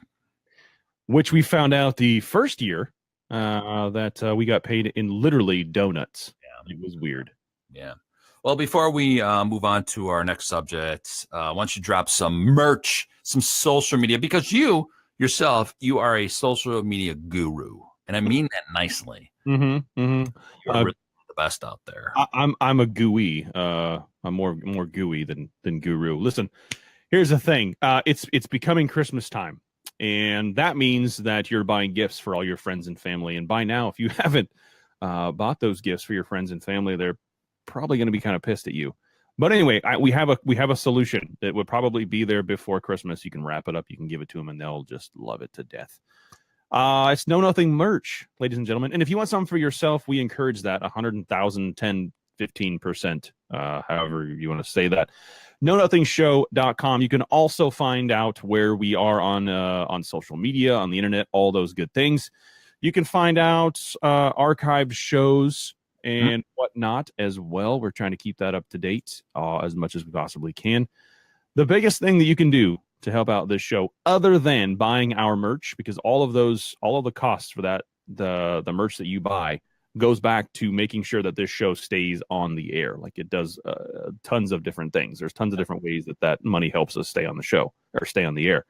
Which we found out the first year that we got paid in literally donuts. Yeah. It was weird. Yeah. Well, before we move on to our next subject, why don't you drop some merch, some social media, because you yourself, you are a social media guru, and I mean that nicely. Mm-hmm. Mm-hmm. You're really the best out there. I'm a gooey. I'm more gooey than guru. Listen, here's the thing. It's becoming Christmas time, and that means that you're buying gifts for all your friends and family. And by now, if you haven't bought those gifts for your friends and family, they're probably going to be kind of pissed at you. But anyway, we have a solution that would probably be there before Christmas. You can wrap it up, you can give it to them, and they'll just love it to death. It's Know Nothing merch, ladies and gentlemen. And if you want something for yourself, we encourage that 100,000, 10, 15%, however you want to say that. KnowNothingShow.com. You can also find out where we are on social media, on the internet, all those good things. You can find out archived shows and whatnot as well. We're trying to keep that up to date as much as we possibly can. The biggest thing that you can do to help out this show, other than buying our merch, because all of the costs for that, the merch that you buy, goes back to making sure that this show stays on the air. Like it does tons of different things. There's tons of different ways that money helps us stay on the show or stay on the air.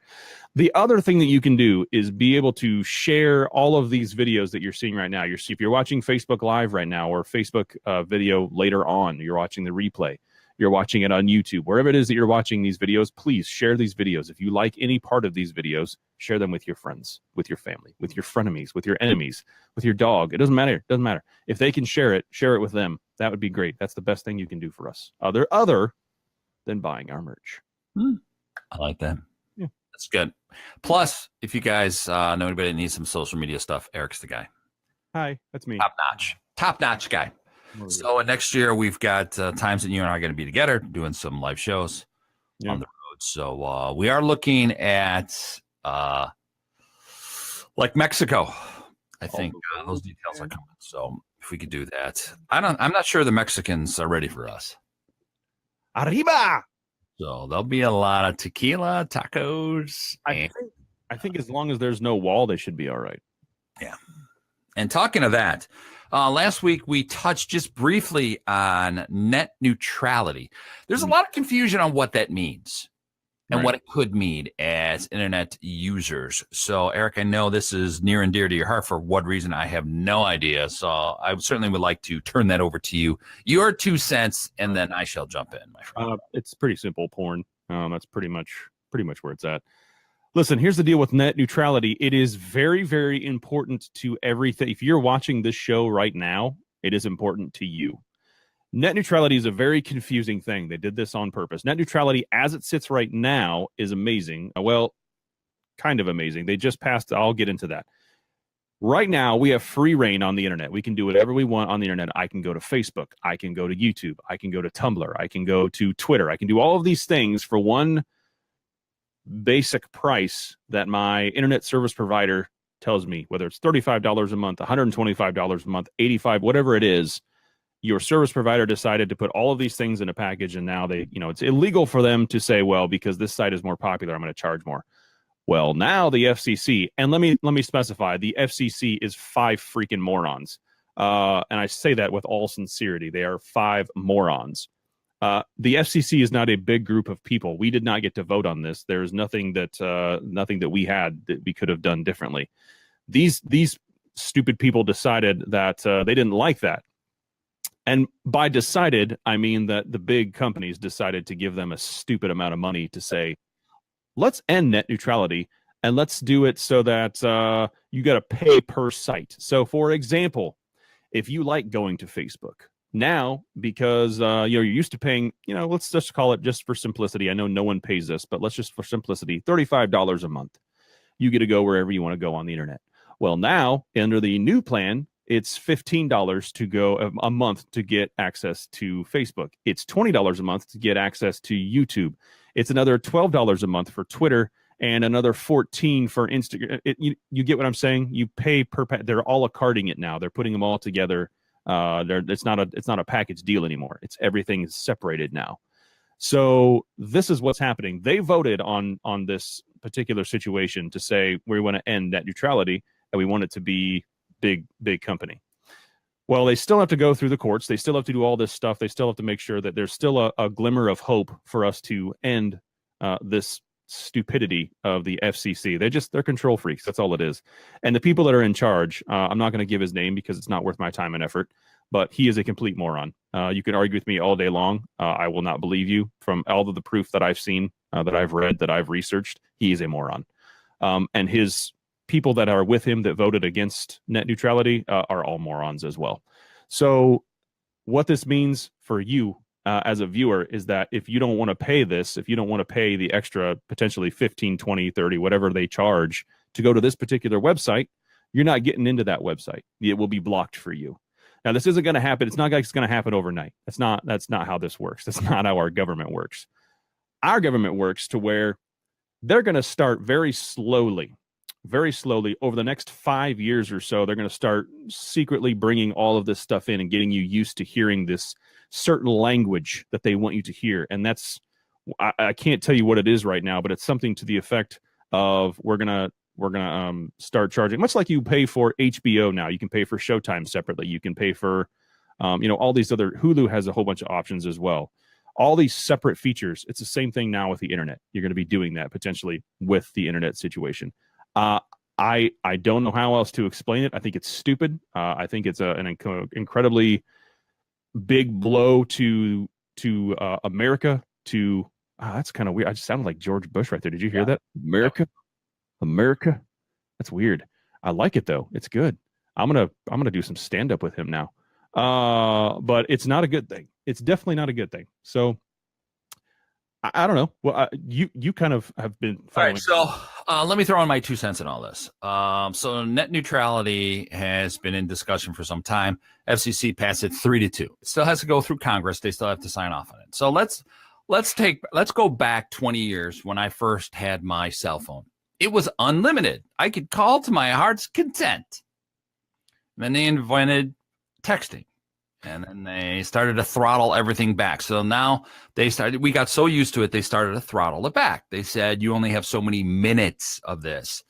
The other thing that you can do is be able to share all of these videos that you're seeing right now. If you're watching Facebook Live right now, or Facebook video later on, you're watching the replay, you're watching it on YouTube, wherever it is that you're watching these videos, please share these videos. If you like any part of these videos, share them with your friends, with your family, with your frenemies, with your enemies, with your dog. It doesn't matter. It doesn't matter. If they can share it with them. That would be great. That's the best thing you can do for us. Other than buying our merch. I like that. Yeah. That's good. Plus, if you guys know anybody that needs some social media stuff, Eric's the guy. Hi, that's me. Top notch guy. So next year we've got times that you and I are going to be together doing some live shows on the road. So we are looking at like Mexico. I think those details are coming. So if we could do that, I'm not sure the Mexicans are ready for us. Arriba. So there'll be a lot of tequila, tacos. I think as long as there's no wall, they should be all right. Yeah. And talking of that, last week we touched just briefly on net neutrality. There's a lot of confusion on what that means and what it could mean as internet users. So, Eric, I know this is near and dear to your heart. For what reason, I have no idea. So I certainly would like to turn that over to you. Your 2 cents, and then I shall jump in, my friend. It's pretty simple, porn. That's pretty much where it's at. Listen, here's the deal with net neutrality. It is very, very important to everything. If you're watching this show right now, it is important to you. Net neutrality is a very confusing thing. They did this on purpose. Net neutrality, as it sits right now, is amazing. Well, kind of amazing. They just passed. I'll get into that. Right now, we have free reign on the internet. We can do whatever we want on the internet. I can go to Facebook. I can go to YouTube. I can go to Tumblr. I can go to Twitter. I can do all of these things for one basic price that my internet service provider tells me, whether it's $35 a month, $125 a month, $85, whatever it is. Your service provider decided to put all of these things in a package, and now it's illegal for them to say, well, because this site is more popular, I'm going to charge more. Well, now the FCC, and let me specify, the FCC is 5 freaking morons. And I say that with all sincerity. They are 5 morons. The FCC is not a big group of people. We did not get to vote on this. There's nothing that we had that we could have done differently. These stupid people decided that they didn't like that. And by decided, I mean that the big companies decided to give them a stupid amount of money to say, let's end net neutrality and let's do it so that you got to pay per site. So, for example, if you like going to Facebook, now, because you're used to paying, let's just call it, just for simplicity, I know no one pays this, but let's just for simplicity, $35 a month. You get to go wherever you want to go on the internet. Well, now, under the new plan, it's $15 to go a month to get access to Facebook. It's $20 a month to get access to YouTube. It's another $12 a month for Twitter and another $14 for Instagram. You get what I'm saying? You pay per. They're a la carting it now. They're putting them all together. It's not a package deal anymore. It's everything is separated now. So this is what's happening. They voted on this particular situation to say we want to end net neutrality and we want it to be big company. Well, they still have to go through the courts. They still have to do all this stuff. They still have to make sure that there's still a glimmer of hope for us to end this stupidity of the FCC. They're control freaks. That's all it is. And the people that are in charge, I'm not going to give his name because it's not worth my time and effort, but he is a complete moron. You can argue with me all day long. I will not believe you. From all of the proof that I've seen, that I've read, that I've researched, he is a moron. And his people that are with him that voted against net neutrality are all morons as well. So what this means for you as a viewer is that if you don't want to pay this, if you don't want to pay the extra potentially 15, 20, 30, whatever they charge to go to this particular website, you're not getting into that website. It will be blocked for you. Now, this isn't going to happen. It's not like it's going to happen overnight. That's not how this works. That's not how our government works. Our government works to where they're going to start very slowly over the next 5 years or so. They're going to start secretly bringing all of this stuff in and getting you used to hearing this certain language that they want you to hear. And that's, I can't tell you what it is right now, but it's something to the effect of we're gonna start charging, much like you pay for HBO now. You can pay for Showtime separately. You can pay for all these other, Hulu has a whole bunch of options as well. All these separate features. It's the same thing now with the internet. You're going to be doing that potentially with the internet situation. I don't know how else to explain it. I think it's stupid. I think it's an incredibly big blow to America. That's kind of weird. I just sounded like George Bush right there. Did you hear that? America. That's weird. I like it though. It's good. I'm gonna do some stand up with him now. But it's not a good thing. It's definitely not a good thing. So I don't know. Well, you kind of have been following. All right, so let me throw in my 2 cents in all this. So net neutrality has been in discussion for some time. FCC passed it 3-2. It still has to go through Congress. They still have to sign off on it. So let's go back 20 years when I first had my cell phone. It was unlimited. I could call to my heart's content. And then they invented texting. And then they started to throttle everything back. So now we got so used to it, they started to throttle it back. They said, you only have so many minutes of this.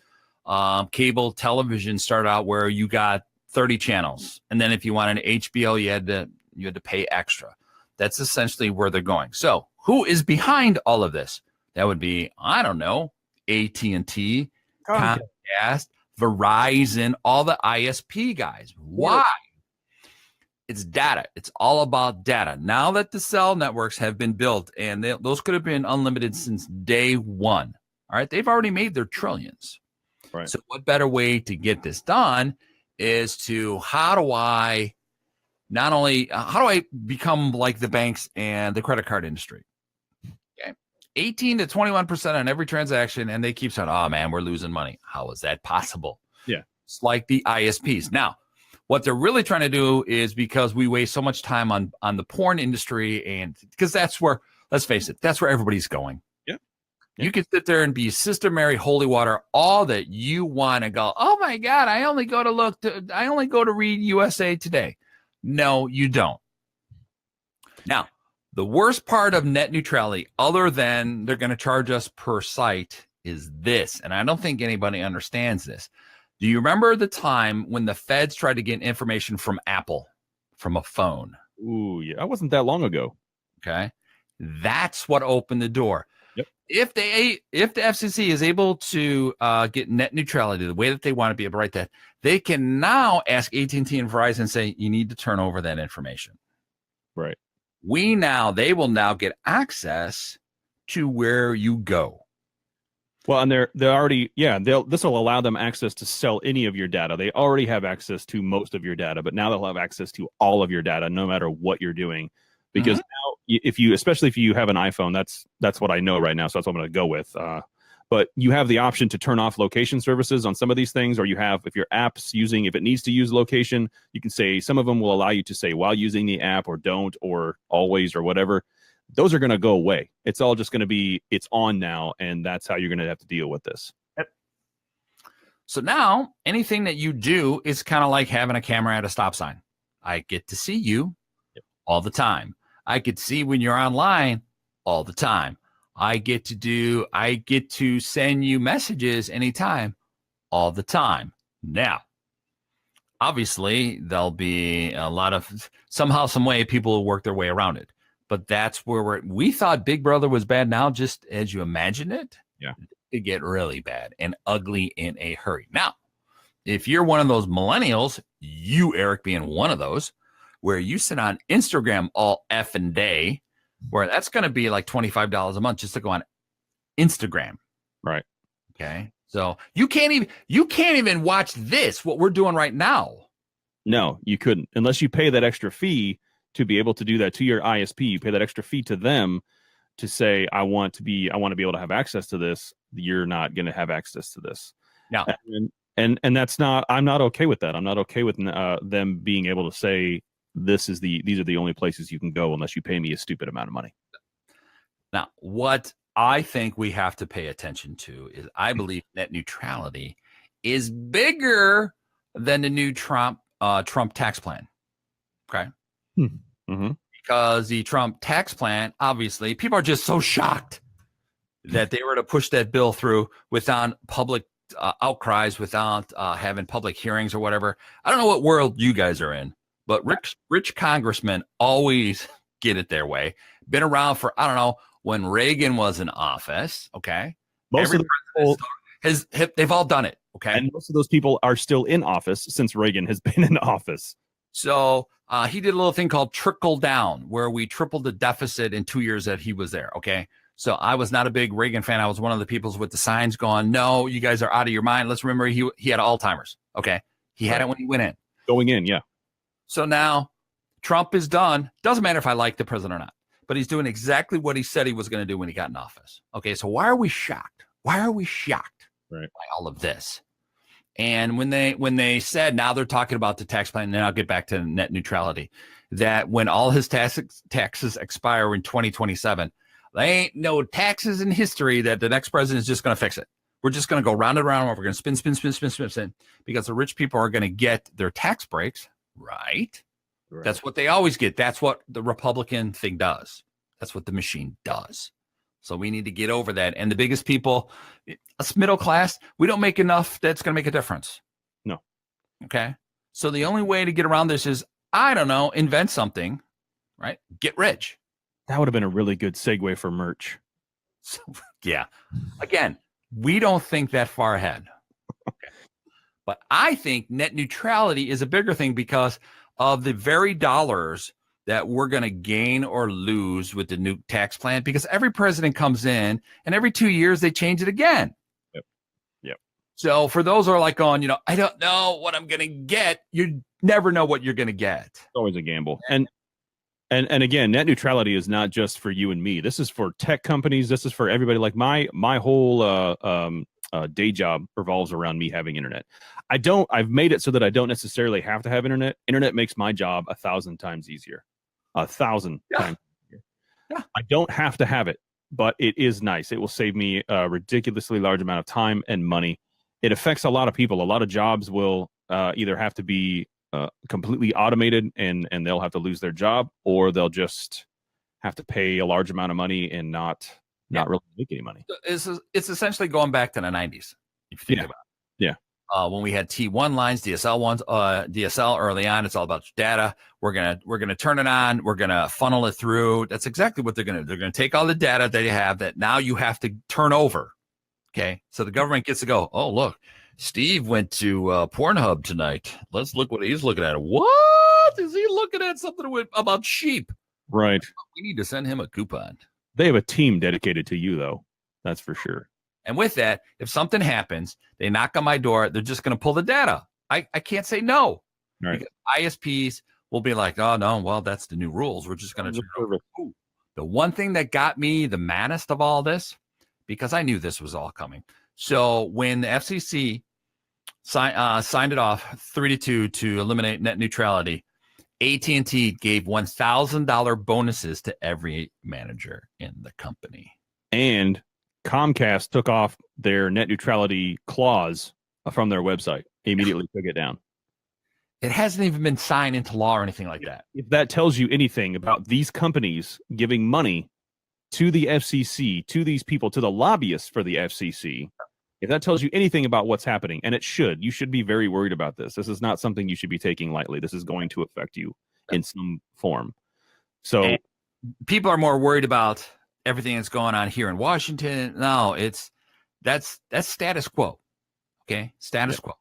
Cable television started out where you got 30 channels. And then if you wanted an HBO, you had to pay extra. That's essentially where they're going. So who is behind all of this? That would be, I don't know, AT&T, Comcast, Verizon, all the ISP guys. Why? It's data. It's all about data. Now that the cell networks have been built, and those could have been unlimited since day one. All right, they've already made their trillions. Right. So what better way to get this done is to how do I become like the banks and the credit card industry? Okay, 18 to 21% on every transaction, and they keep saying, "Oh man, we're losing money." How is that possible? Yeah, it's like the ISPs now. What they're really trying to do is because we waste so much time on the porn industry, and because that's where, let's face it, that's where everybody's going. Yeah. You can sit there and be Sister Mary Holy Water all that you want to go, oh my God, I only go to read USA Today. No, you don't. Now, the worst part of net neutrality, other than they're going to charge us per site, is this, and I don't think anybody understands this. Do you remember the time when the feds tried to get information from Apple, from a phone? Ooh, yeah, that wasn't that long ago. Okay. That's what opened the door. Yep. If the FCC is able to get net neutrality the way that they want to be able to write that, they can now ask AT&T and Verizon and say, you need to turn over that information. Right. They will now get access to where you go. Well, and they're already, this will allow them access to sell any of your data. They already have access to most of your data, but now they'll have access to all of your data, no matter what you're doing. Because now, especially if you have an iPhone, that's what I know right now, so that's what I'm going to go with. But you have the option to turn off location services on some of these things, or if your app's if it needs to use location, you can say some of them will allow you to say while using the app, or don't, or always, or whatever. Those are going to go away. It's all just going to be, it's on now, and that's how you're going to have to deal with this. Yep. So now anything that you do is kind of like having a camera at a stop sign. I get to see you all the time. I could see when you're online all the time. I get to send you messages anytime, all the time. Now, obviously, there'll be a lot of, somehow, some way, people will work their way around it. But that's where we thought Big Brother was bad. Now, just as you imagine it, it get really bad and ugly in a hurry. Now, if you're one of those millennials, you, Eric, being one of those, where you sit on Instagram all effing day, where that's going to be like $25 a month just to go on Instagram. Right. Okay. So you can't even watch this, what we're doing right now. No, you couldn't, unless you pay that extra fee to be able to do that to your ISP. You pay that extra fee to them to say, I want to be able to have access to this. You're not going to have access to this. Now, and that's not, I'm not okay with that. I'm not okay with them being able to say, these are the only places you can go unless you pay me a stupid amount of money. Now, what I think we have to pay attention to is, I believe net neutrality is bigger than the new Trump tax plan. Okay. Mm-hmm. Because the Trump tax plan, obviously, people are just so shocked that they were to push that bill through without public outcries, without having public hearings or whatever. I don't know what world you guys are in, but rich congressmen always get it their way. Been around for, I don't know, when Reagan was in office. Okay. Most of the people, they've all done it. Okay. And most of those people are still in office since Reagan has been in office. So he did a little thing called trickle down, where we tripled the deficit in 2 years that he was there. Okay. So I was not a big Reagan fan. I was one of the people with the signs going, no, you guys are out of your mind. Let's remember he had Alzheimer's. Okay. He had it when he went in. Going in. Yeah. So now Trump is done. Doesn't matter if I like the president or not, but he's doing exactly what he said he was going to do when he got in office. Okay. So why are we shocked? Why are we shocked by all of this? And when they said, now they're talking about the tax plan, and then I'll get back to net neutrality, that when all his taxes expire in 2027, there ain't no taxes in history that the next president is just going to fix it. We're just going to go round and round. We're going to spin, because the rich people are going to get their tax breaks, right? That's what they always get. That's what the Republican thing does. That's what the machine does. So we need to get over that. And the biggest people, us middle class, we don't make enough that's going to make a difference. No. Okay. So the only way to get around this is, I don't know, invent something, right? Get rich. That would have been a really good segue for merch. So, yeah. Again, we don't think that far ahead. Okay. But I think net neutrality is a bigger thing because of the very dollars that we're going to gain or lose with the new tax plan, because every president comes in and every 2 years they change it again. Yep. So for those who are like going, I don't know what I'm going to get. You never know what you're going to get. It's always a gamble. And again, net neutrality is not just for you and me. This is for tech companies. This is for everybody. Like my whole day job revolves around me having internet. I've made it so that I don't necessarily have to have internet. Internet makes my job 1,000 times easier. 1,000 times easier. Yeah. I don't have to have it, but it is nice. It will save me a ridiculously large amount of time and money. It affects a lot of people. A lot of jobs will either have to be completely automated and they'll have to lose their job, or they'll just have to pay a large amount of money and not really make any money. It's essentially going back to the 90s, if you think about it. Yeah. when we had T1 lines, DSL early on. It's all about data. We're gonna turn it on. We're gonna funnel it through. That's exactly what they're gonna do. They're gonna take all the data that you have that now you have to turn over. Okay, so the government gets to go. Oh, look, Steve went to Pornhub tonight. Let's look what he's looking at. What is he looking at? Something about sheep. Right. We need to send him a coupon. They have a team dedicated to you, though. That's for sure. And with that, if something happens, they knock on my door, they're just going to pull the data. I can't say no. Right. Because ISPs will be like, oh, no, well, that's the new rules. We're just going to turn it over. Ooh. The one thing that got me the maddest of all this, because I knew this was all coming. So when the FCC signed it off 3-2 to eliminate net neutrality, AT&T gave $1,000 bonuses to every manager in the company. And Comcast took off their net neutrality clause from their website. Immediately took it down. It hasn't even been signed into law or anything like that. If that tells you anything about these companies giving money to the FCC, to these people, to the lobbyists for the FCC, if that tells you anything about what's happening, and it should, you should be very worried about this. This is not something you should be taking lightly. This is going to affect you in some form. So and people are more worried about everything that's going on here in Washington. No, that's status quo. Okay, status quo.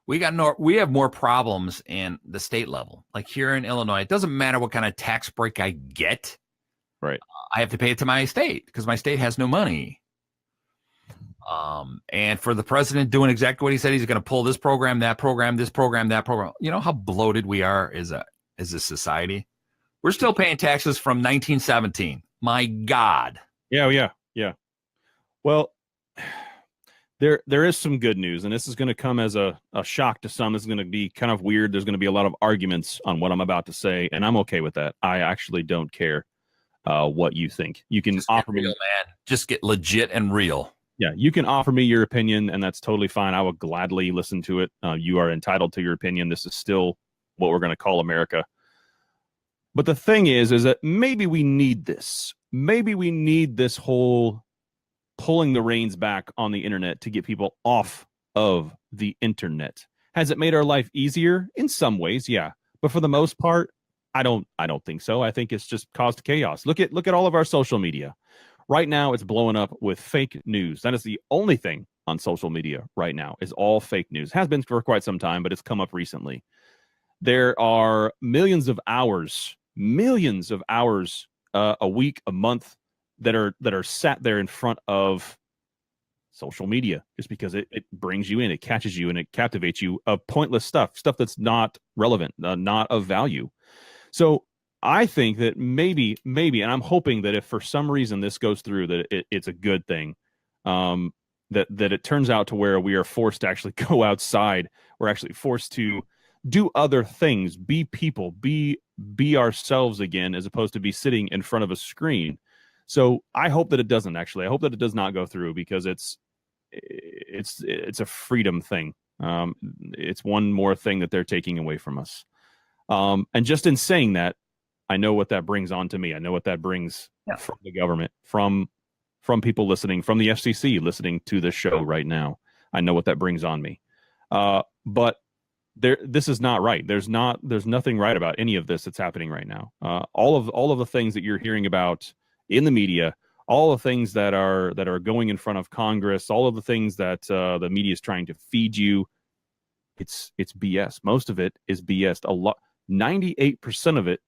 We have more problems in the state level. Like here in Illinois, it doesn't matter what kind of tax break I get. Right. I have to pay it to my state because my state has no money. And for the president doing exactly what he said, he's going to pull this program, that program, this program, that program. You know how bloated we are as a society? We're still paying taxes from 1917. My God. Yeah. Well, there is some good news, and this is going to come as a shock to some. This is going to be kind of weird. There's going to be a lot of arguments on what I'm about to say, and I'm okay with that. I actually don't care what you think. You can offer me, man. Just get legit and real. Yeah, you can offer me your opinion, and that's totally fine. I will gladly listen to it. You are entitled to your opinion. This is still what we're going to call America. But the thing is that maybe we need this. Maybe we need this whole pulling the reins back on the internet to get people off of the internet. Has it made our life easier? In some ways, yeah. But for the most part, I don't think so. I think it's just caused chaos. Look at all of our social media. Right now, it's blowing up with fake news. That is the only thing on social media right now is all fake news. Has been for quite some time, but it's come up recently. There are millions of hours a week, a month that are sat there in front of social media just because it brings you in, it catches you, and it captivates you of pointless stuff that's not relevant, not of value. So I think that maybe, and I'm hoping that if for some reason this goes through, that it's a good thing, that it turns out to where we are forced to actually go outside. We're actually forced to do other things, be people, be ourselves again, as opposed to be sitting in front of a screen. So I hope that it doesn't actually. I hope that it does not go through because it's a freedom thing. It's one more thing that they're taking away from us. And just in saying that, I know what that brings on to me. I know what that brings from the government, from people listening, from the FCC listening to this show right now. I know what that brings on me. But this is not right. There's nothing right about any of this that's happening right now. All of the things that you're hearing about in the media, all the things that are going in front of Congress, all of the things that the media is trying to feed you, it's BS. Most of it is BS. 98% of it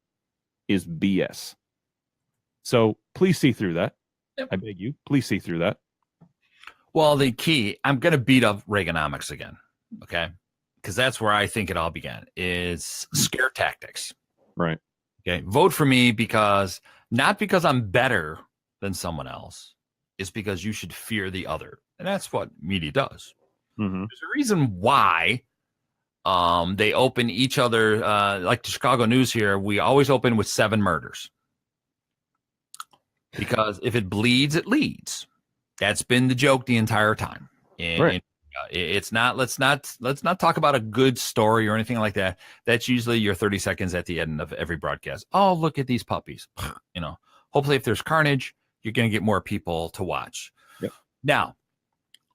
is BS. So please see through that. Yep. I beg you, please see through that. Well, the key, I'm going to beat up Reaganomics again, okay? Because that's where I think it all began, is scare tactics. Right. Okay. Vote for me not because I'm better than someone else. It's because you should fear the other. And that's what media does. Mm-hmm. There's a reason why they open each other, like the Chicago News here, we always open with 7 murders. Because if it bleeds, it leads. That's been the joke the entire time. And it's not, let's not talk about a good story or anything like that. That's usually your 30 seconds at the end of every broadcast. Oh, look at these puppies. Hopefully if there's carnage, you're going to get more people to watch. Yep. Now,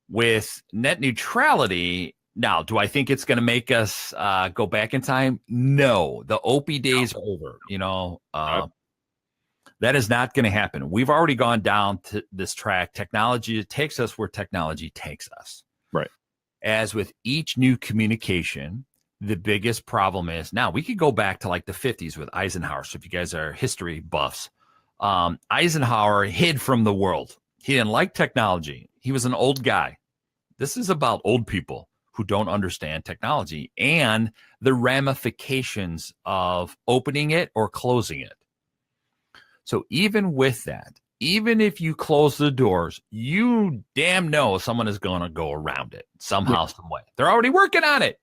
with net neutrality, Now, do I think it's going to make us go back in time? No, the Opie days are over. That is not going to happen. We've already gone down to this track. Technology takes us where technology takes us. Right. As with each new communication, the biggest problem is now we could go back to like the 50s with Eisenhower. So if you guys are history buffs, Eisenhower hid from the world. He didn't like technology. He was an old guy. This is about old people who don't understand technology and the ramifications of opening it or closing it. So even with that, even if you close the doors, you damn know someone is going to go around it somehow, some way. They're already working on it.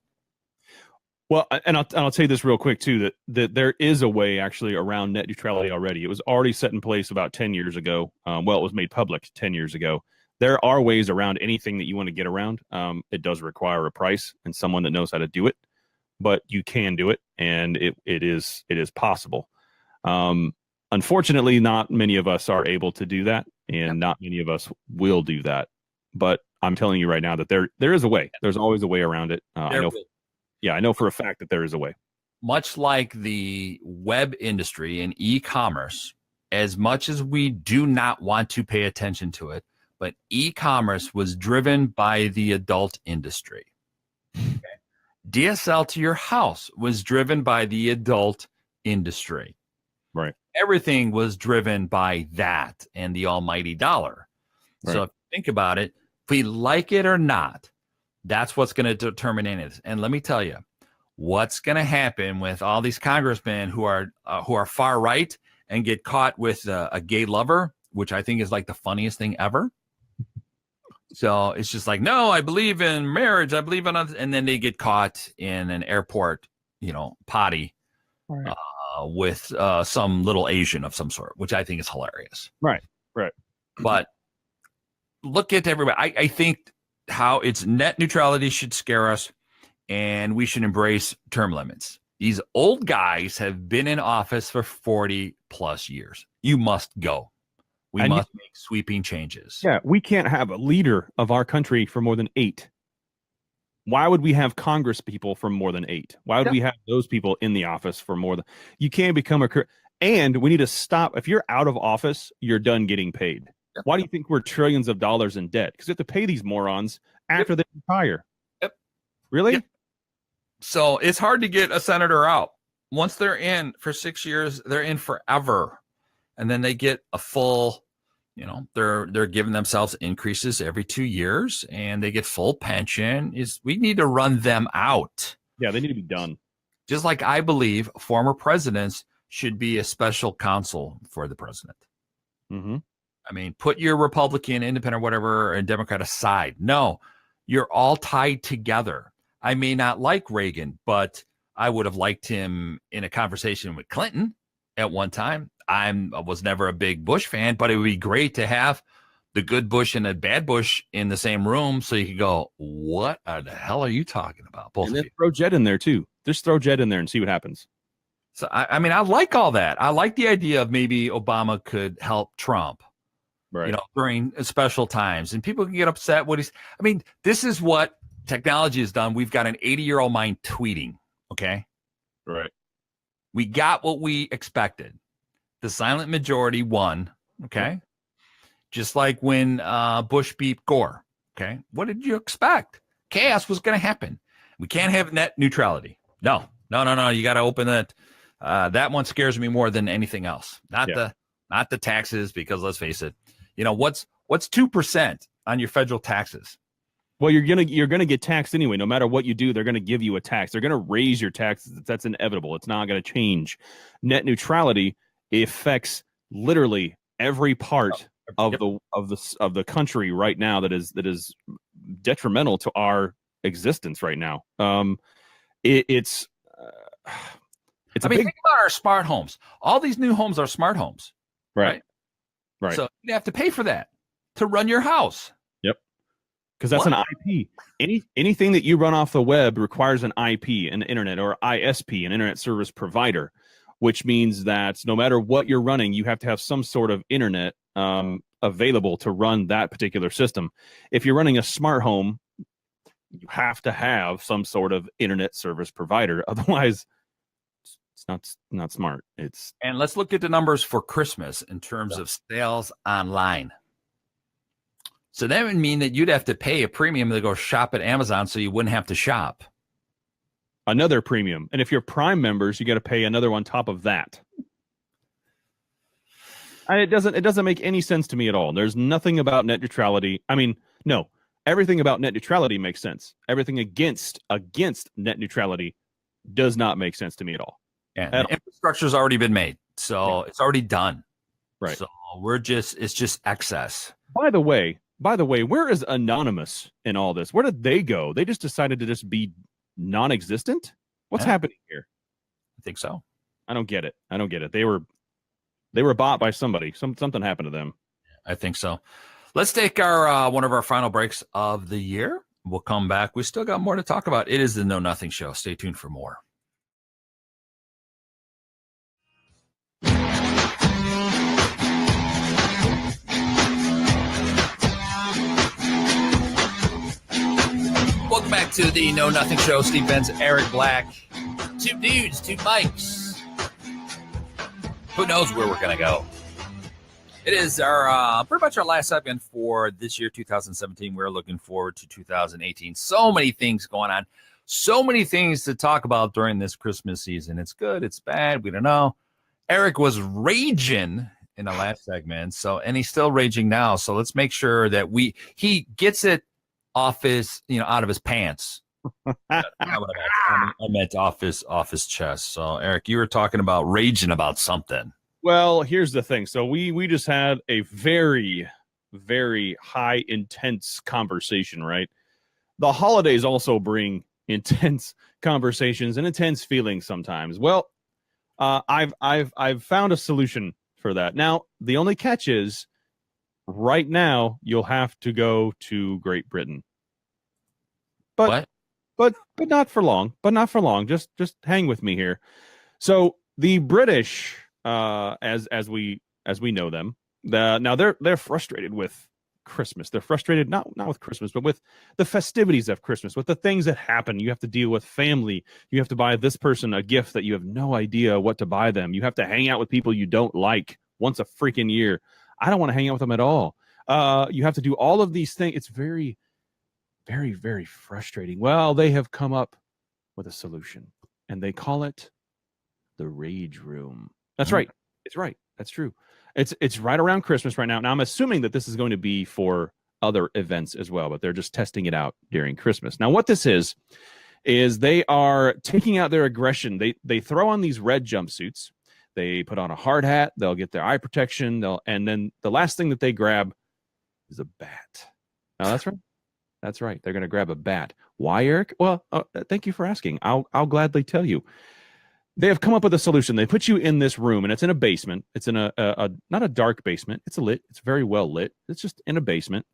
Well, and I'll tell you this real quick too, that there is a way actually around net neutrality already. It was already set in place about 10 years ago. It was made public 10 years ago. There are ways around anything that you want to get around. It does require a price and someone that knows how to do it, but you can do it, and it is possible. Unfortunately, not many of us are able to do that, and not many of us will do that. But I'm telling you right now that there is a way. There's always a way around it. I know for a fact that there is a way. Much like the web industry and e-commerce, as much as we do not want to pay attention to it, but e-commerce was driven by the adult industry. Okay. DSL to your house was driven by the adult industry. Right. Everything was driven by that and the almighty dollar. Right. So if you think about it, if we like it or not, that's what's going to determine it. And let me tell you, what's going to happen with all these congressmen who are far right and get caught with a gay lover, which I think is like the funniest thing ever. So it's just like, no, I believe in marriage. I believe in, and then they get caught in an airport, potty with some little Asian of some sort, which I think is hilarious. Right. But look at everybody. I think how it's net neutrality should scare us, and we should embrace term limits. These old guys have been in office for 40 plus years. You must go. We must make sweeping changes. Yeah, we can't have a leader of our country for more than 8. Why would we have Congress people for more than 8? Why would we have those people in the office for more than? You can't become and we need to stop. If you're out of office, you're done getting paid. Yep. Why do you think we're trillions of dollars in debt? Because you have to pay these morons after they retire. Yep. Really? Yep. So it's hard to get a senator out. Once they're in for 6 years, they're in forever. And then they get a full, they're giving themselves increases every 2 years, and they get full pension. We need to run them out. Yeah, they need to be done. Just like I believe former presidents should be a special counsel for the president. Mm-hmm. I mean, put your Republican, independent, whatever, and Democrat aside. No, you're all tied together. I may not like Reagan, but I would have liked him in a conversation with Clinton at one time. I was never a big Bush fan, but it would be great to have the good Bush and the bad Bush in the same room, so you could go, what the hell are you talking about? Both and of then you. Throw Jed in there too. Just throw Jed in there and see what happens. So I mean, I like all that. I like the idea of maybe Obama could help Trump, right? During special times, and people can get upset. This is what technology has done. We've got an 80-year-old mind tweeting. Okay, right. We got what we expected. The silent majority won, okay? Just like when Bush beat Gore, okay? What did you expect? Chaos was going to happen. We can't have net neutrality. No. You got to open that. That one scares me more than anything else. Not the taxes, because let's face it, what's 2% on your federal taxes? Well, you're gonna get taxed anyway. No matter what you do, they're gonna give you a tax. They're gonna raise your taxes. That's inevitable. It's not gonna change. Net neutrality affects literally every part of the country right now that is detrimental to our existence right now. It's think about our smart homes. All these new homes are smart homes, right? So you have to pay for that to run your house. Yep, because that's an IP. Anything that you run off the web requires an IP, an internet, or ISP, an internet service provider, which means that no matter what you're running, you have to have some sort of internet available to run that particular system. If you're running a smart home, you have to have some sort of internet service provider. Otherwise, it's not smart. And let's look at the numbers for Christmas in terms of sales online. So that would mean that you'd have to pay a premium to go shop at Amazon so you wouldn't have to shop. Another premium. And if you're Prime members, you got to pay another on top of that. It doesn't make any sense to me at all. There's nothing about net neutrality. I mean, no, everything about net neutrality makes sense. Everything against net neutrality does not make sense to me at all. And the infrastructure's already been made, so it's already done. Right. So it's just excess. By the way, where is Anonymous in all this? Where did they go? They just decided to just be non-existent? What's happening here? I think so. I don't get it. They were bought by somebody. Something happened to them. I think so. Let's take our one of our final breaks of the year. We'll come back. We still got more to talk about. It is the Know Nothing Show. Stay tuned for more. Welcome back to the Know Nothing Show. Steve Benz, Eric Black. Two dudes, two mics. Who knows where we're going to go? It is our pretty much our last segment for this year, 2017. We're looking forward to 2018. So many things going on. So many things to talk about during this Christmas season. It's good. It's bad. We don't know. Eric was raging in the last segment, and he's still raging now. So let's make sure that he gets it off out of his pants. I meant off his chest. So Eric, you were talking about raging about something. Well, here's the thing. So we just had a very, very high intense conversation, right? The holidays also bring intense conversations and intense feelings sometimes. Well, I've found a solution for that. Now, the only catch is right now you'll have to go to Great Britain. But not for long. Just hang with me here. So the British, as we know them, now they're frustrated with Christmas. They're frustrated not with Christmas, but with the festivities of Christmas, with the things that happen. You have to deal with family. You have to buy this person a gift that you have no idea what to buy them. You have to hang out with people you don't like once a freaking year. I don't want to hang out with them at all. You have to do all of these things. It's very, very, very frustrating. Well, they have come up with a solution, and they call it the Rage Room. That's right. It's right. That's true. It's right around Christmas right now. Now, I'm assuming that this is going to be for other events as well, but they're just testing it out during Christmas. Now, what this is they are taking out their aggression. They throw on these red jumpsuits. They put on a hard hat. They'll get their eye protection. And then the last thing that they grab is a bat. Now, that's right. That's right. They're going to grab a bat. Why, Eric? Well, thank you for asking. I'll gladly tell you. They have come up with a solution. They put you in this room, and it's in a basement. It's in a not a dark basement. It's It's very well lit. It's just in a basement.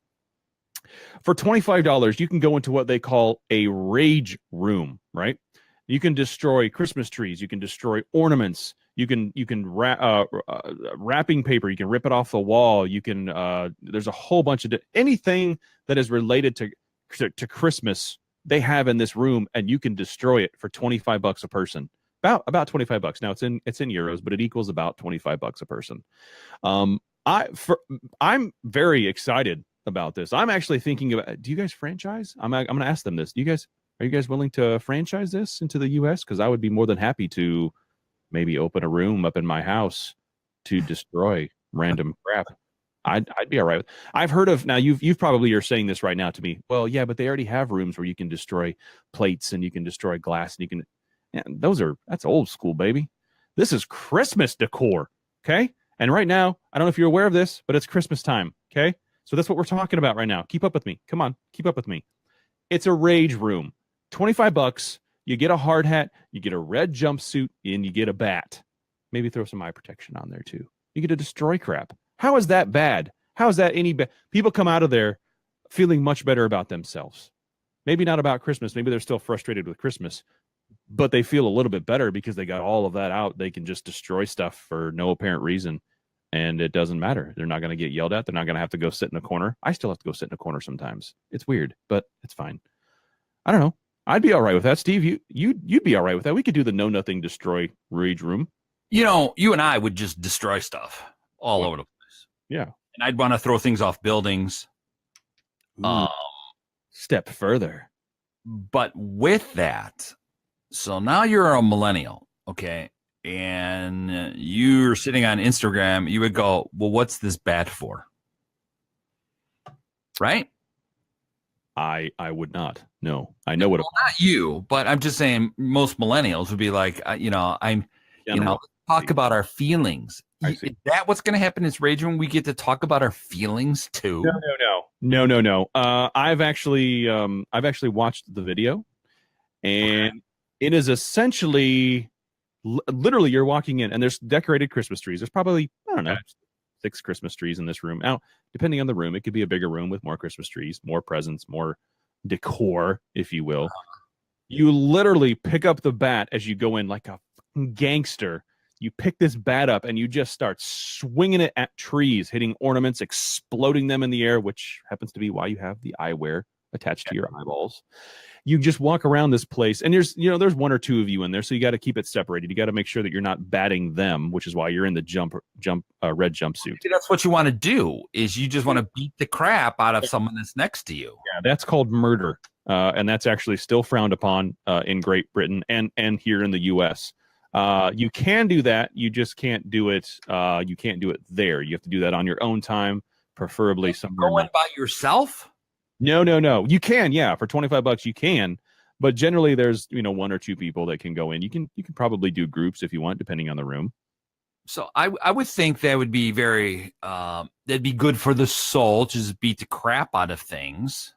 For $25, you can go into what they call a rage room, right? You can destroy Christmas trees. You can destroy ornaments. You can wrapping paper. You can rip it off the wall. You can there's a whole bunch of anything that is related to Christmas. They have in this room, and you can destroy it for $25 a person. About $25. Now it's in euros, but it equals about $25 a person. I'm very excited about this. I'm actually thinking about. Do you guys franchise? I'm going to ask them this. Are you guys willing to franchise this into the U.S.? Because I would be more than happy to maybe open a room up in my house to destroy random crap. I'd be all right. I've heard of now. You've probably are saying this right now to me. Well, yeah, but they already have rooms where you can destroy plates and you can destroy glass and you can. Yeah, that's old school, baby. This is Christmas decor, okay? And right now, I don't know if you're aware of this, but it's Christmas time, okay? So that's what we're talking about right now. Keep up with me. Come on, keep up with me. It's a rage room. $25. You get a hard hat, you get a red jumpsuit, and you get a bat. Maybe throw some eye protection on there too. You get to destroy crap. How is that bad? How is that any bad? People come out of there feeling much better about themselves. Maybe not about Christmas. Maybe they're still frustrated with Christmas. But they feel a little bit better because they got all of that out. They can just destroy stuff for no apparent reason, and it doesn't matter. They're not going to get yelled at. They're not going to have to go sit in a corner. I still have to go sit in a corner sometimes. It's weird, but it's fine. I don't know. I'd be all right with that, Steve. You'd be all right with that. We could do the Know Nothing Destroy Rage Room. You know, you and I would just destroy stuff all over the place. Yeah. And I'd want to throw things off buildings. Step further. But with that, so now you're a millennial, okay? And you're sitting on Instagram, you would go, well, what's this bat for? Right? I would not. No, I know what. Well, not you, but I'm just saying most millennials would be like, talk about our feelings. Is that what's going to happen in this Rage Room? We get to talk about our feelings too? No. I've actually watched the video, and it is essentially, literally, you're walking in, and there's decorated Christmas trees. There's probably, I don't know, 6 Christmas trees in this room. Now, depending on the room, it could be a bigger room with more Christmas trees, more presents, more decor, if you will. You literally pick up the bat as you go in like a gangster. You pick this bat up and you just start swinging it at trees, hitting ornaments, exploding them in the air, which happens to be why you have the eyewear attached to your eyeballs. You just walk around this place, and there's 1 or 2 of you in there, so you got to keep it separated. You got to make sure that you're not batting them, which is why you're in the red jumpsuit. That's what you want to do. Is you just want to beat the crap out of someone that's next to you. Yeah, that's called murder, and that's actually still frowned upon in Great Britain and here in the U.S. You can do that. You just can't do it. You can't do it there. You have to do that on your own time, preferably somewhere. Going by yourself? No. You can, yeah. For $25, you can, but generally there's 1 or 2 people that can go in. You can probably do groups if you want, depending on the room. So I would think that would be that'd be good for the soul to just beat the crap out of things.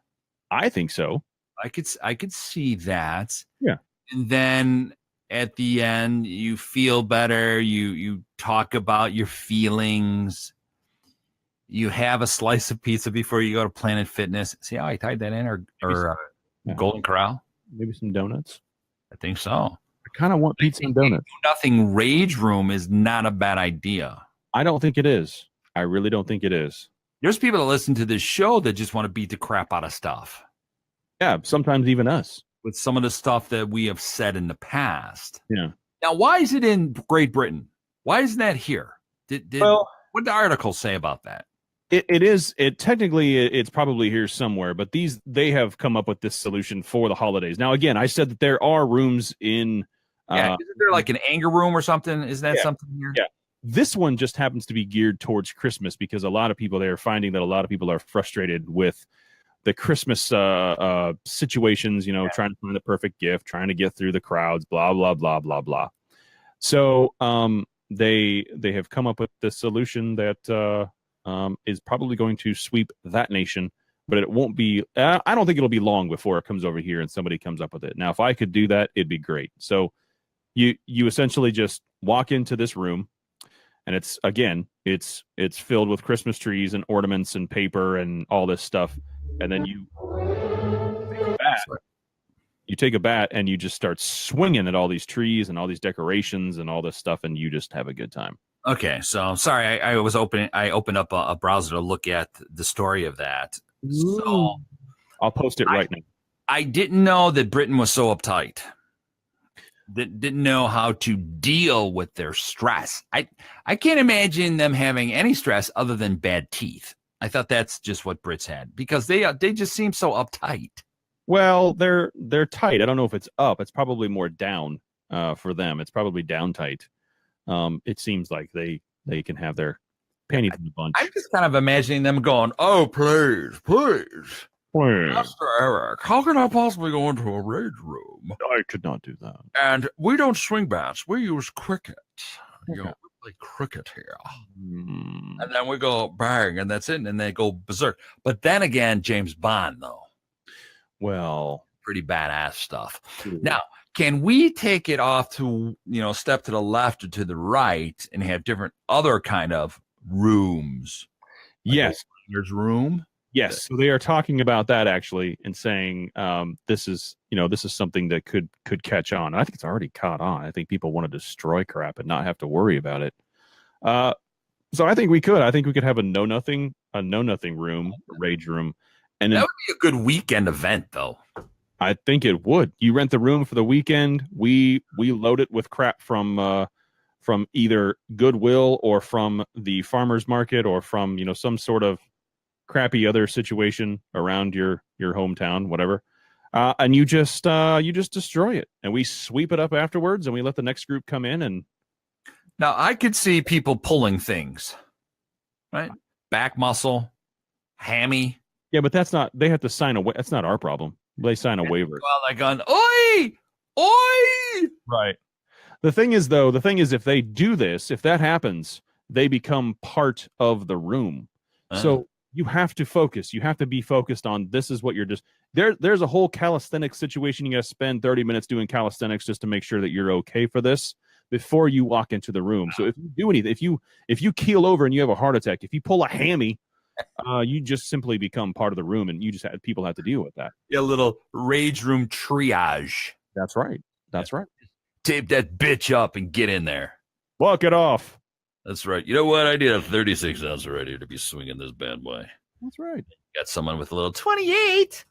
I think so. I could see that. Yeah. And then at the end, you feel better. You talk about your feelings. You have a slice of pizza before you go to Planet Fitness. See how I tied that in, or Golden Corral? Maybe some donuts. I think so. I kind of want pizza and donuts. Nothing Rage Room is not a bad idea. I don't think it is. I really don't think it is. There's people that listen to this show that just want to beat the crap out of stuff. Yeah, sometimes even us. With some of the stuff that we have said in the past. Yeah. Now, why is it in Great Britain? Why isn't that here? What did the article say about that? It is. Technically, it's probably here somewhere, but they have come up with this solution for the holidays. Now, again, I said that there are rooms in. Isn't there like an anger room or something? Isn't that something here? Yeah. This one just happens to be geared towards Christmas because a lot of people, they are finding that a lot of people are frustrated with the Christmas situations, trying to find the perfect gift, trying to get through the crowds, blah, blah, blah, blah, blah. So they have come up with this solution that is probably going to sweep that nation, but it won't be, I don't think it'll be long before it comes over here and somebody comes up with it. Now, if I could do that, it'd be great. So you essentially just walk into this room, and it's filled with Christmas trees and ornaments and paper and all this stuff. And then you take a bat and you just start swinging at all these trees and all these decorations and all this stuff, and you just have a good time. Okay, so sorry, I opened up a browser to look at the story of that. So I'll post it right now. I didn't know that Britain was so uptight. Didn't know how to deal with their stress. I can't imagine them having any stress other than bad teeth. I thought that's just what Brits had because they just seem so uptight. Well, they're tight. I don't know if it's up. It's probably more down for them. It's probably down tight. It seems like they can have their panties in a bunch. I'm just kind of imagining them going, "Oh, please, Master Eric, how can I possibly go into a Rage Room? I could not do that. And we don't swing bats. We use cricket. We play cricket here. And then we go bang, and that's it. And they go berserk. But then again, James Bond, though. Well, pretty badass stuff. Now, can we take it off to, step to the left or to the right and have different other kind of rooms? Yes. There's room. Yes. So they are talking about that actually and saying this is something that could catch on. I think it's already caught on. I think people want to destroy crap and not have to worry about it. So I think we could. I think we could have a know nothing room, a Rage Room. And that would be a good weekend event, though. I think it would. You rent the room for the weekend. We load it with crap from either Goodwill or from the farmers market or from some sort of crappy other situation around your hometown, whatever. And you just destroy it, and we sweep it up afterwards, and we let the next group come in. And Now I could see people pulling things, right? Back muscle, hammy. yeah, but that's not. They have to sign a. That's not our problem. They sign a waiver. Well, like on oi, oi. Right. The thing is, if they do this, if that happens, they become part of the room. So you have to focus. You have to be focused on this is what you're just there's a whole calisthenics situation. You got to spend 30 minutes doing calisthenics just to make sure that you're okay for this before you walk into the room. So if you do anything, if you keel over and you have a heart attack, if you pull a hammy, you just simply become part of the room, and you just people have to deal with that. A little rage room triage. That's right. That's right. Tape that bitch up and get in there. Walk it off. That's right. You know what? I need a 36 ounce already to be swinging this bad boy. That's right. Got someone with a little 28.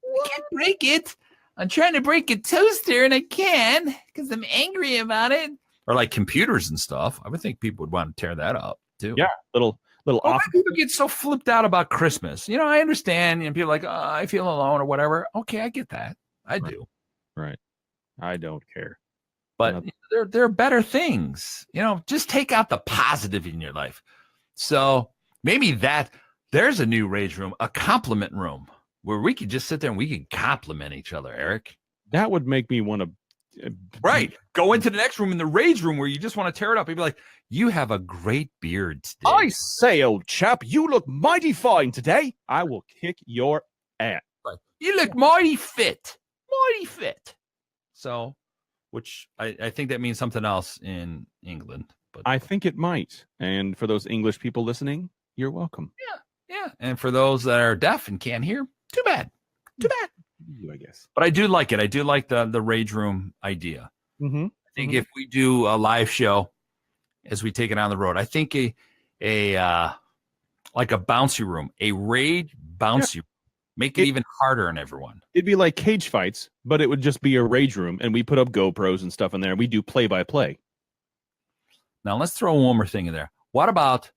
I can't break it. I'm trying to break a toaster and I can because I'm angry about it. Or like computers and stuff. I would think people would want to tear that up too. Yeah, little Why off. people get so flipped out about Christmas? I understand. People are like, I feel alone or whatever. Okay, I get that. I do. Right. I don't care. But there are better things. Just take out the positive in your life. So maybe there's a new rage room, a compliment room, where we could just sit there and we can compliment each other, Eric. That would make me want to. Right. Go into the next room, in the rage room, where you just want to tear it up. You'd be like, you have a great beard today. I say, old chap, you look mighty fine today. I will kick your ass. Right. You look mighty fit. Mighty fit. So, which I think that means something else in England. But I think it might. And for those English people listening, you're welcome. yeah. And for those that are deaf and can't hear, too bad. Too bad. You, I guess. But I do like it. I do like the rage room idea. Mm-hmm. I think if we do a live show as we take it on the road, I think a like a bouncy room, a rage bouncy room, make it even harder on everyone. It'd be like cage fights, but it would just be a rage room, and we put up GoPros and stuff in there. And we do play-by-play. Now let's throw one more thing in there. What about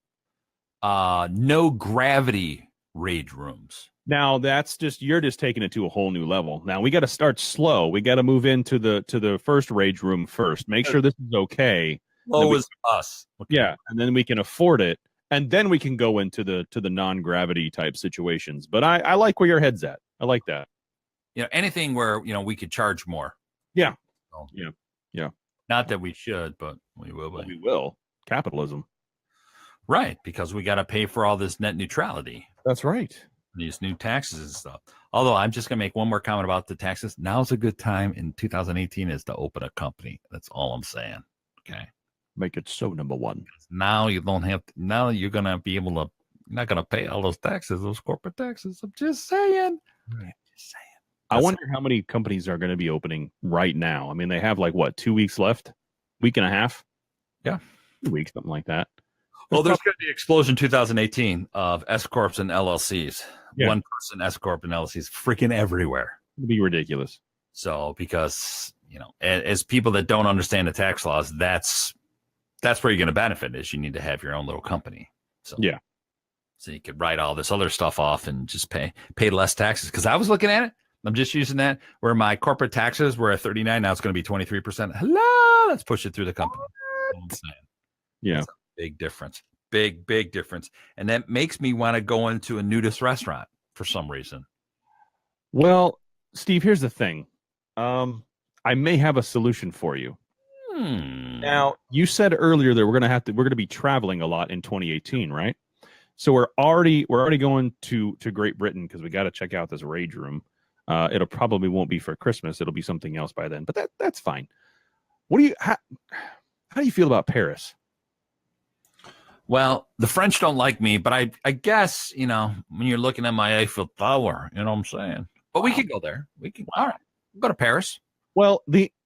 no gravity rage rooms? Now that's you're just taking it to a whole new level. Now we got to start slow. We got to move into the first rage room first. Make sure this is okay. Low as us. Okay. Yeah, and then we can afford it, and then we can go into the non-gravity type situations. But I like where your head's at. I like that. Anything where we could charge more. Yeah. So, Yeah. Not that we should, but we will. Well, we will. Capitalism. Right, because we got to pay for all this net neutrality. That's right. These new taxes and stuff. Although I'm just going to make one more comment about the taxes. Now's a good time in 2018 is to open a company. That's all I'm saying. Okay. Make it so, number one. Now you don't have to, now you're going to be able to, you're not going to pay all those taxes, those corporate taxes. I'm just saying. Right. Just saying. I wonder how many companies are going to be opening right now. I mean, they have 2 weeks left? Week and a half? Yeah. 2 weeks, something like that. Well, there's going to be an explosion 2018 of S-Corps and LLCs. Yeah. One person S-Corp and LLCs freaking everywhere. It'd be ridiculous. So, because, as people that don't understand the tax laws, that's where you're going to benefit is you need to have your own little company. So, yeah. So you could write all this other stuff off and just pay less taxes. Because I was looking at it. I'm just using that where my corporate taxes were at 39. Now it's going to be 23%. Hello. Let's push it through the company. Yeah. That's a big difference. Big difference. And that makes me want to go into a nudist restaurant for some reason. Well, Steve, here's the thing. I may have a solution for you. Now, you said earlier that we're going to be traveling a lot in 2018, right? So we're already going to Great Britain because we got to check out this rage room. It'll probably won't be for Christmas. It'll be something else by then, but that's fine. How do you feel about Paris? Well, the French don't like me, but I guess, when you're looking at my Eiffel Tower, you know what I'm saying? But we could go there. All right, go to Paris. Well,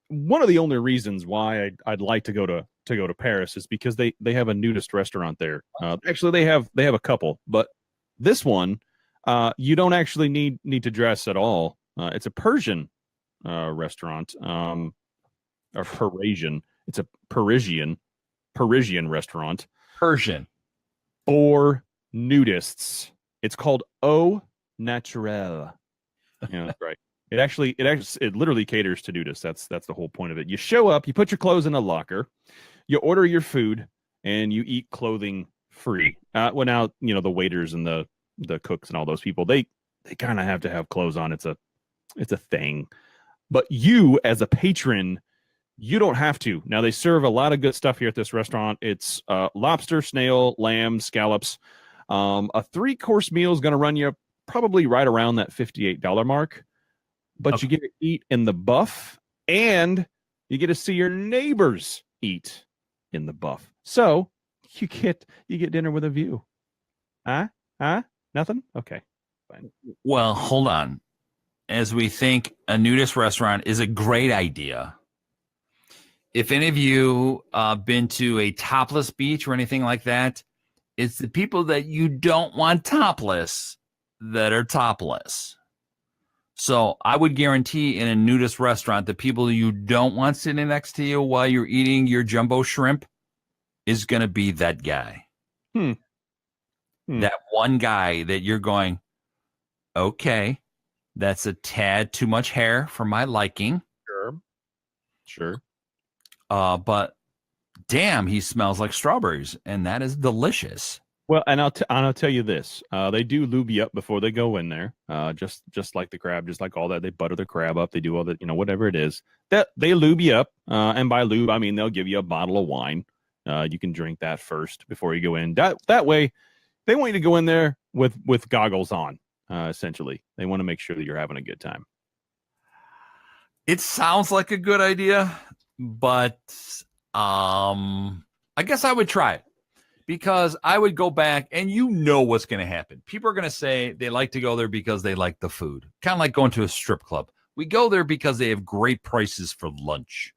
one of the only reasons why I'd like to go to Paris is because they have a nudist restaurant there. Actually, they have a couple, but this one, you don't actually need to dress at all. It's a Persian restaurant, or Parisian. It's a Parisian restaurant Persian. for nudists. It's called Au Naturel. Yeah, that's right. It literally caters to nudists. That's the whole point of it. You show up, you put your clothes in a locker, you order your food, and you eat clothing free. Well, now the waiters and the cooks and all those people, they kind of have to have clothes on. It's a thing. But you, as a patron, you don't have to. Now, they serve a lot of good stuff here at this restaurant. It's lobster, snail, lamb, scallops. A 3-course meal is going to run you probably right around that $58 mark. But you get to eat in the buff, and you get to see your neighbors eat in the buff. So you get dinner with a view. Huh? Nothing? Okay. Fine. Well, hold on. As we think a nudist restaurant is a great idea. If any of you been to a topless beach or anything like that, it's the people that you don't want topless that are topless. So I would guarantee in a nudist restaurant, the people you don't want sitting next to you while you're eating your jumbo shrimp is going to be that guy. That one guy that you're going, okay, that's a tad too much hair for my liking. Sure. But damn, he smells like strawberries, and that is delicious. Well, and I'll tell you this: they do lube you up before they go in there, just like the crab, just like all that. They butter the crab up. They do all that, whatever it is that they lube you up. And by lube, I mean they'll give you a bottle of wine. You can drink that first before you go in. That way, they want you to go in there with goggles on. Essentially, they want to make sure that you're having a good time. It sounds like a good idea, but I guess I would try it. Because I would go back and what's going to happen. People are going to say they like to go there because they like the food. Kind of like going to a strip club. We go there because they have great prices for lunch.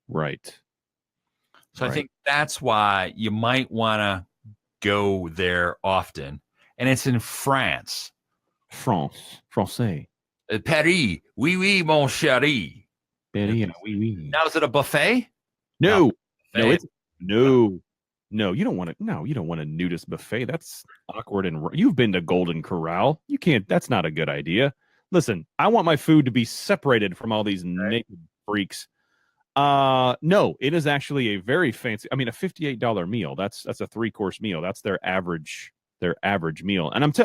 Right. So I think that's why you might want to go there often. And it's in France. Francais. Paris. Oui, oui, mon chéri. Paris, oui, oui. Now, is it a buffet? No. Buffet. No, you don't want to. No, you don't want a nudist buffet. That's awkward. And you've been to Golden Corral. You can't. That's not a good idea. Listen, I want my food to be separated from all these naked freaks. No, it is actually a very fancy. I mean, a $58 meal. That's a 3-course meal. That's their average meal. And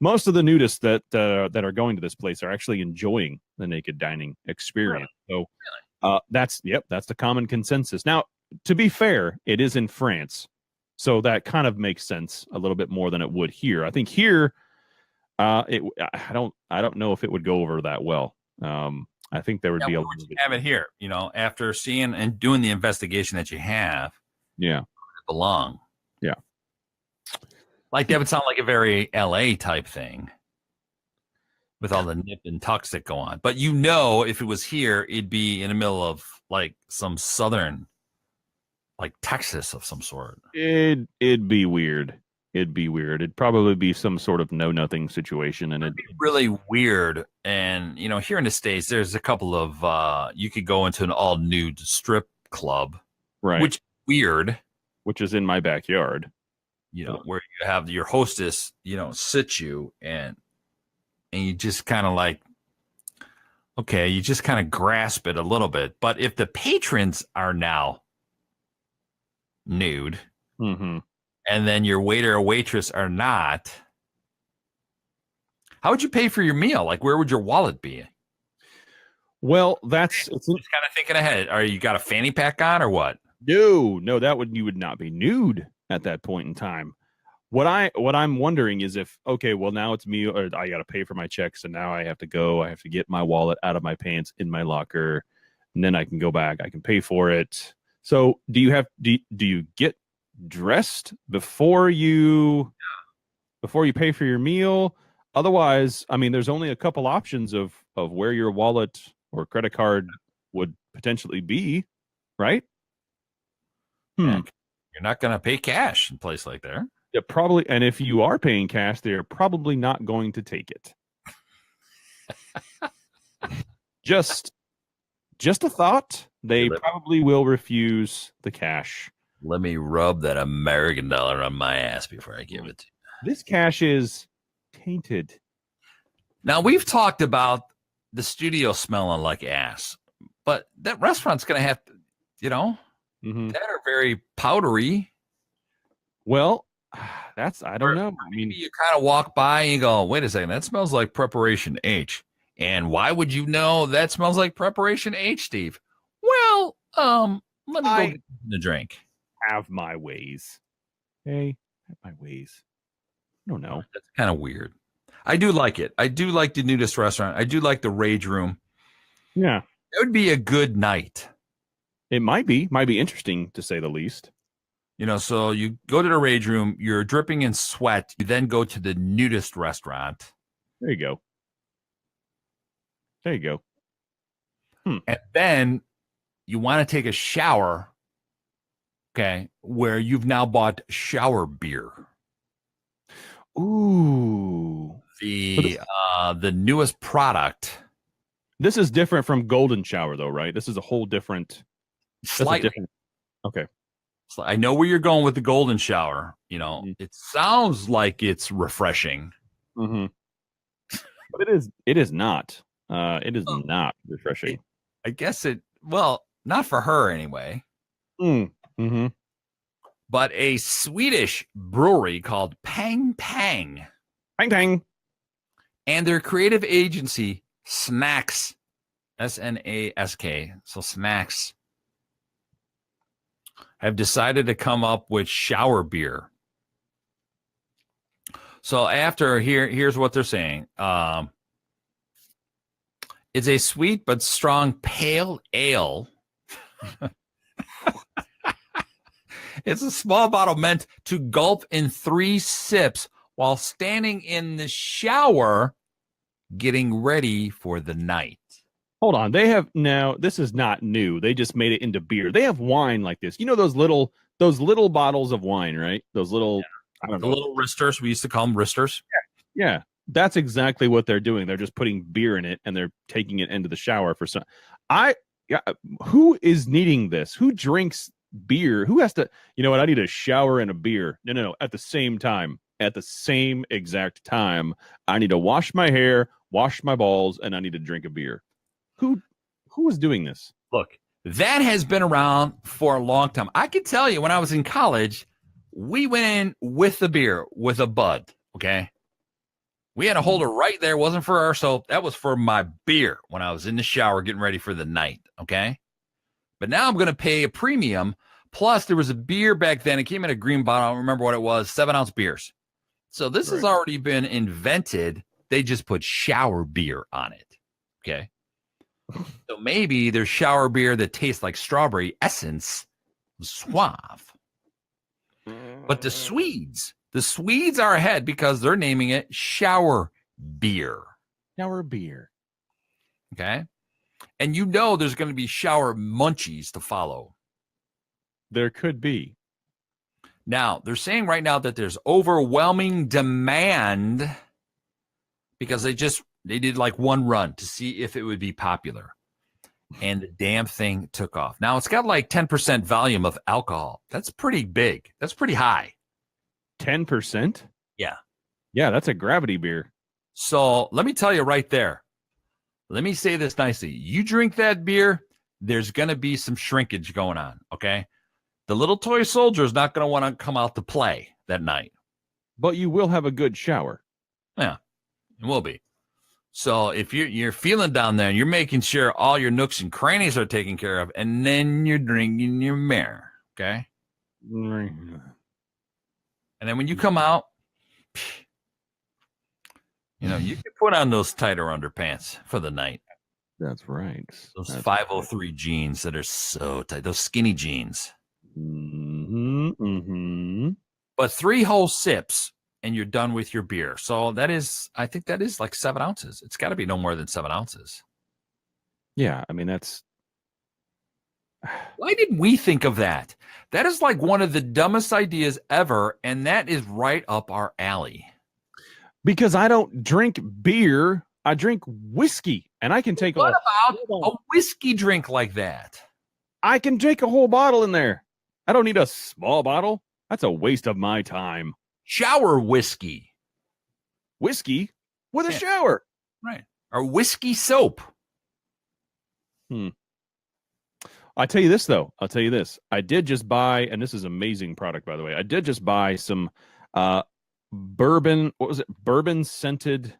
most of the nudists that are going to this place are actually enjoying the naked dining experience. So, that's the common consensus. Now, to be fair, it is in France, so that kind of makes sense a little bit more than it would here. I think here, I don't know if it would go over that well. I think there would be a little bit. Have it here, after seeing and doing the investigation that you have. Yeah, it belong. Yeah, like that would sound like a very LA type thing, with all the nip and tucks that go on. But if it was here, it'd be in the middle of like some southern. Like Texas of some sort. It'd be weird. It'd probably be some sort of know-nothing situation, and it'd be really weird. And here in the States, there's a couple of you could go into an all-nude strip club, right? Which is weird. Which is in my backyard. Where you have your hostess, sit you and you just kind of like, okay, you just kind of grasp it a little bit. But if the patrons are now nude, and then your waiter or waitress are not, how would you pay for your meal? Like, where would your wallet be? Well, it's kind of thinking ahead. Are you got a fanny pack on or what? No, you would not be nude at that point in time. What I'm wondering is if, okay, well, now it's me, or I got to pay for my checks, and now I have to get my wallet out of my pants in my locker, and then I can go back. I can pay for it. So do you get dressed before you pay for your meal? Otherwise, I mean, there's only a couple options of where your wallet or credit card would potentially be, right? You're not going to pay cash in a place like that. Yeah, probably. And if you are paying cash, they're probably not going to take it. Just a thought. They probably will refuse the cash. Let me rub that American dollar on my ass before I give it to you. This cash is tainted. Now, we've talked about the studio smelling like ass, but that restaurant's going to have to, Mhm. that are very powdery. Well, I don't know. I Maybe mean, you kind of walk by and you go, wait a second, that smells like Preparation H. And why would you know that smells like Preparation H, Steve? Well, let me go get the drink. have my ways. Hey, have my ways. I don't know. That's kind of weird. I do like it. I do like the nudist restaurant. I do like the Rage Room. Yeah, It would be a good night. it might be interesting to say the least. So you go to the Rage Room, you're dripping in sweat. You then go to the nudist restaurant. There you go. There you go. And then you want to take a shower, okay, where you've now bought shower beer. Ooh. The newest product. This is different from Golden Shower, though, right? This is a whole different. Slightly. Okay. So I know where you're going with the Golden Shower. It sounds like it's refreshing. Mm-hmm. But it is not. It is not refreshing. I guess not for her anyway. Mm-hmm. But a Swedish brewery called Pang Pang. Pang Pang. And their creative agency, Snacks, S-N-A-S-K, so Snacks, have decided to come up with shower beer. So here's what they're saying. It's a sweet but strong pale ale. It's a small bottle meant to gulp in 3 sips while standing in the shower getting ready for the night. Hold on. This is not new. They just made it into beer. They have wine like this. Those little bottles of wine, right? Those little, I don't know. The little wristers. We used to call them wristers. Yeah. That's exactly what they're doing. They're just putting beer in it and they're taking it into the shower for some. Who is needing this? Who drinks beer? Who has to, you know what? I need a shower and a beer. No. At the same time, at the same exact time, I need to wash my hair, wash my balls, and I need to drink a beer. Who is doing this? Look, that has been around for a long time. I can tell you when I was in college, we went in with the beer, with a bud, okay? We had a holder right there. It wasn't for our soap. That was for my beer when I was in the shower getting ready for the night, okay? But now I'm going to pay a premium. Plus, there was a beer back then. It came in a green bottle. I don't remember what it was, 7-ounce beers. So this has already been invented. They just put shower beer on it, okay? So maybe there's shower beer that tastes like strawberry essence, suave. But the Swedes are ahead because they're naming it shower beer. Shower beer. Okay. And there's going to be shower munchies to follow. There could be. Now, they're saying right now that there's overwhelming demand because they did like one run to see if it would be popular. And the damn thing took off. Now, it's got like 10% volume of alcohol. That's pretty big. That's pretty high. 10%? Yeah. Yeah, that's a gravity beer. So let me tell you right there. Let me say this nicely. You drink that beer, there's going to be some shrinkage going on, okay? The little toy soldier is not going to want to come out to play that night. But you will have a good shower. Yeah, it will be. So if you're feeling down there and you're making sure all your nooks and crannies are taken care of, and then you're drinking your mare, okay? And then when you come out, you can put on those tighter underpants for the night. That's right. Those 503 jeans that are so tight, those skinny jeans. But 3 whole sips and you're done with your beer. So I think that is like 7 ounces. It's got to be no more than 7 ounces. Yeah, I mean, that's... Why didn't we think of that? That is like one of the dumbest ideas ever, and that is right up our alley. Because I don't drink beer I drink whiskey, and I can take What a about a whiskey drink like that? I can drink a whole bottle in there. I don't need a small bottle. That's a waste of my time. Shower whiskey. Whiskey with a Yeah. shower. Right. Or whiskey soap. I tell you this, though. I'll tell you this. I did just buy, and this is amazing product, by the way. I did just buy some bourbon. What was it? Bourbon scented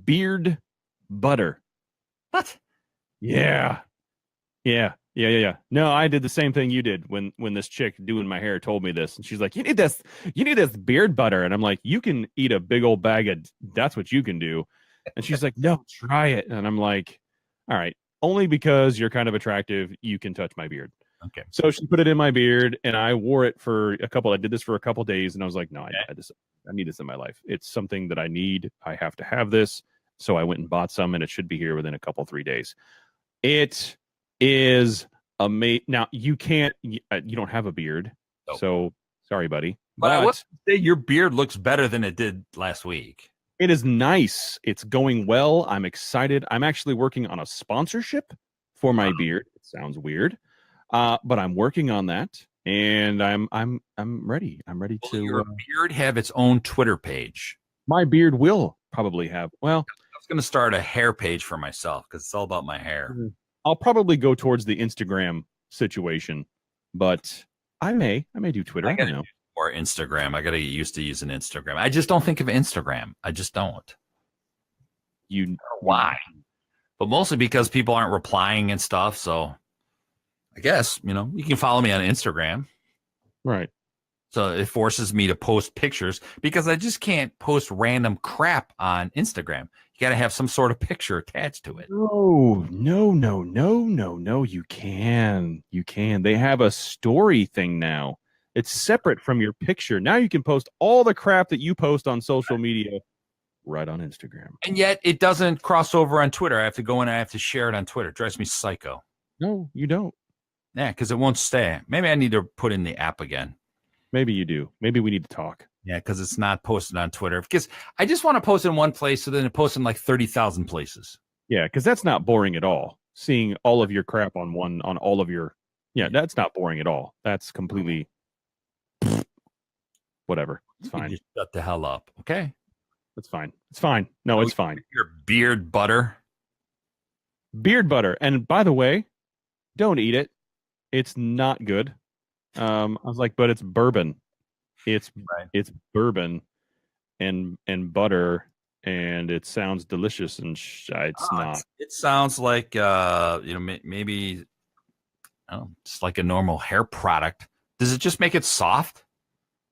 beard butter. What? Yeah. No, I did the same thing you did when this chick doing my hair told me this, and she's like, "You need this beard butter," and I'm like, "You can eat a big old bag of. That's what you can do." And she's like, "No, try it," and I'm like, "All right, only because you're kind of attractive, you can touch my beard." Okay. So she put it in my beard, and I wore it for I did this for a couple days, and I was like, "No, I need this in my life. It's something that I need. I have to have this." So I went and bought some, and it should be here within a couple 3 days. It is amazing. Now you don't have a beard, Nope. so sorry, buddy. But I would say your beard looks better than it did last week. It is nice. It's going well. I'm excited. I'm actually working on a sponsorship for my beard. It sounds weird, but I'm working on that, and I'm ready. I'm ready Will to. your beard have its own Twitter page? My beard will probably have. Well, I was going to start a hair page for myself because it's all about my hair. I'll probably go towards the Instagram situation, but I may do Twitter. I don't know. Or Instagram. I got to get used to using Instagram. I just don't think of Instagram. I just don't. Why? But mostly because people aren't replying and stuff. So I guess, you can follow me on Instagram. Right. So it forces me to post pictures because I just can't post random crap on Instagram. You got to have some sort of picture attached to it. No. You can. They have a story thing now. It's separate from your picture. Now you can post all the crap that you post on social media right on Instagram. And yet it doesn't cross over on Twitter. I have to go in and I have to share it on Twitter. It drives me psycho. No, you don't. Yeah, because it won't stay. Maybe I need to put in the app again. Maybe you do. Maybe we need to talk. Yeah, because it's not posted on Twitter. Because I just want to post in one place, so then it posts in like 30,000 places. Yeah, because that's not boring at all. Seeing all of your crap on all of your. Yeah, that's not boring at all. That's completely. Whatever. It's fine. Just shut the hell up. Okay. It's fine. It's fine. No, it's fine. Your beard butter. Beard butter. And by the way, don't eat it. It's not good. I was like, but it's bourbon. It's bourbon and butter, and it sounds delicious, and it's not. It sounds like maybe just like a normal hair product. Does it just make it soft?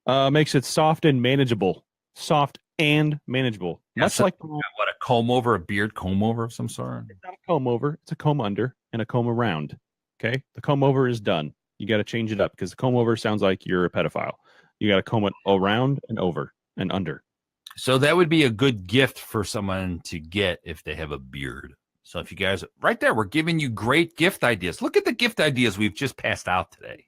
Makes it soft and manageable. Soft and manageable. Yeah, Much like what, a comb over, a beard comb over of some sort? It's not a comb over. It's a comb under and a comb around. Okay, the comb over is done. You got to change it up because the comb over sounds like you're a pedophile. You got to comb it around and over and under. So that would be a good gift for someone to get if they have a beard. So if you guys, right there, we're giving you great gift ideas. Look at the gift ideas we've just passed out today.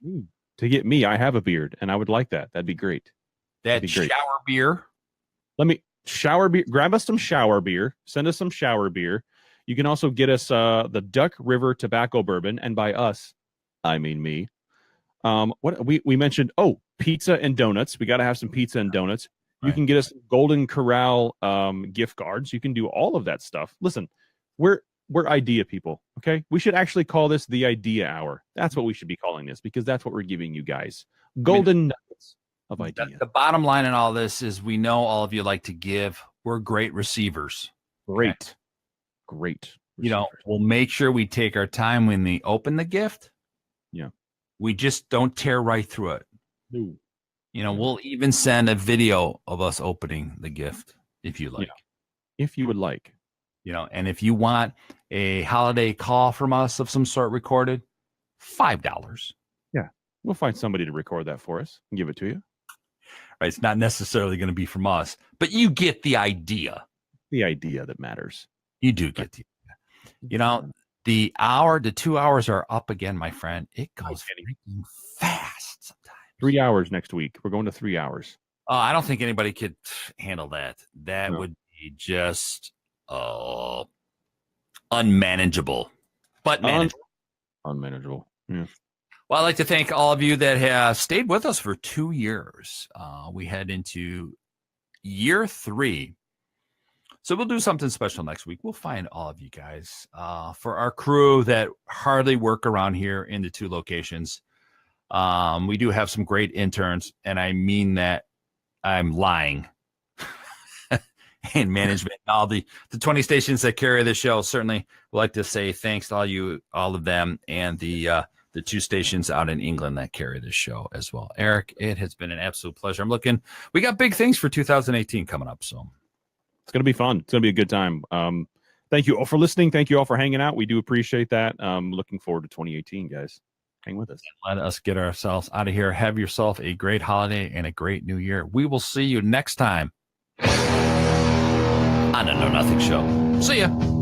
To get me, I have a beard, and I would like that. That'd be great. That shower beer. Let me shower beer. Grab us some shower beer. Send us some shower beer. You can also get us the Duck River Tobacco Bourbon, and by us, I mean me. What we mentioned? Oh, pizza and donuts. We got to have some pizza and donuts. You can get us Golden Corral gift cards. You can do all of that stuff. Listen, we're idea people. Okay, we should actually call this the Idea Hour. That's what we should be calling this because that's what we're giving you guys. Golden nuggets of idea. The bottom line in all this is we know all of you like to give. We're great receivers. Great. We'll make sure we take our time when we open the gift. Yeah. We just don't tear right through it. No. We'll even send a video of us opening the gift if you like. Yeah. If you would like. And if you want a holiday call from us of some sort recorded, $5. Yeah. We'll find somebody to record that for us and give it to you. Right. It's not necessarily going to be from us, but you get the idea. The idea that matters. You do get the idea. The 2 hours are up again, my friend. It goes freaking fast sometimes. 3 hours next week. We're going to 3 hours. I don't think anybody could handle that. That No. would be just unmanageable, but manageable. Unmanageable. Yeah. Well, I'd like to thank all of you that have stayed with us for 2 years. We head into year 3. So we'll do something special next week. We'll find all of you guys. For our crew that hardly work around here in the 2 locations, we do have some great interns, and I mean that I'm lying. And management, all the 20 stations that carry the show, certainly would like to say thanks to all of them, and the 2 stations out in England that carry this show as well. Eric, it has been an absolute pleasure. We got big things for 2018 coming up, so It's going to be fun. It's going to be a good time. Thank you all for listening. Thank you all for hanging out. We do appreciate that. Looking forward to 2018, guys. Hang with us. let us get ourselves out of here. Have yourself a great holiday and a great new year. We will see you next time on the Know Nothing Show. See ya.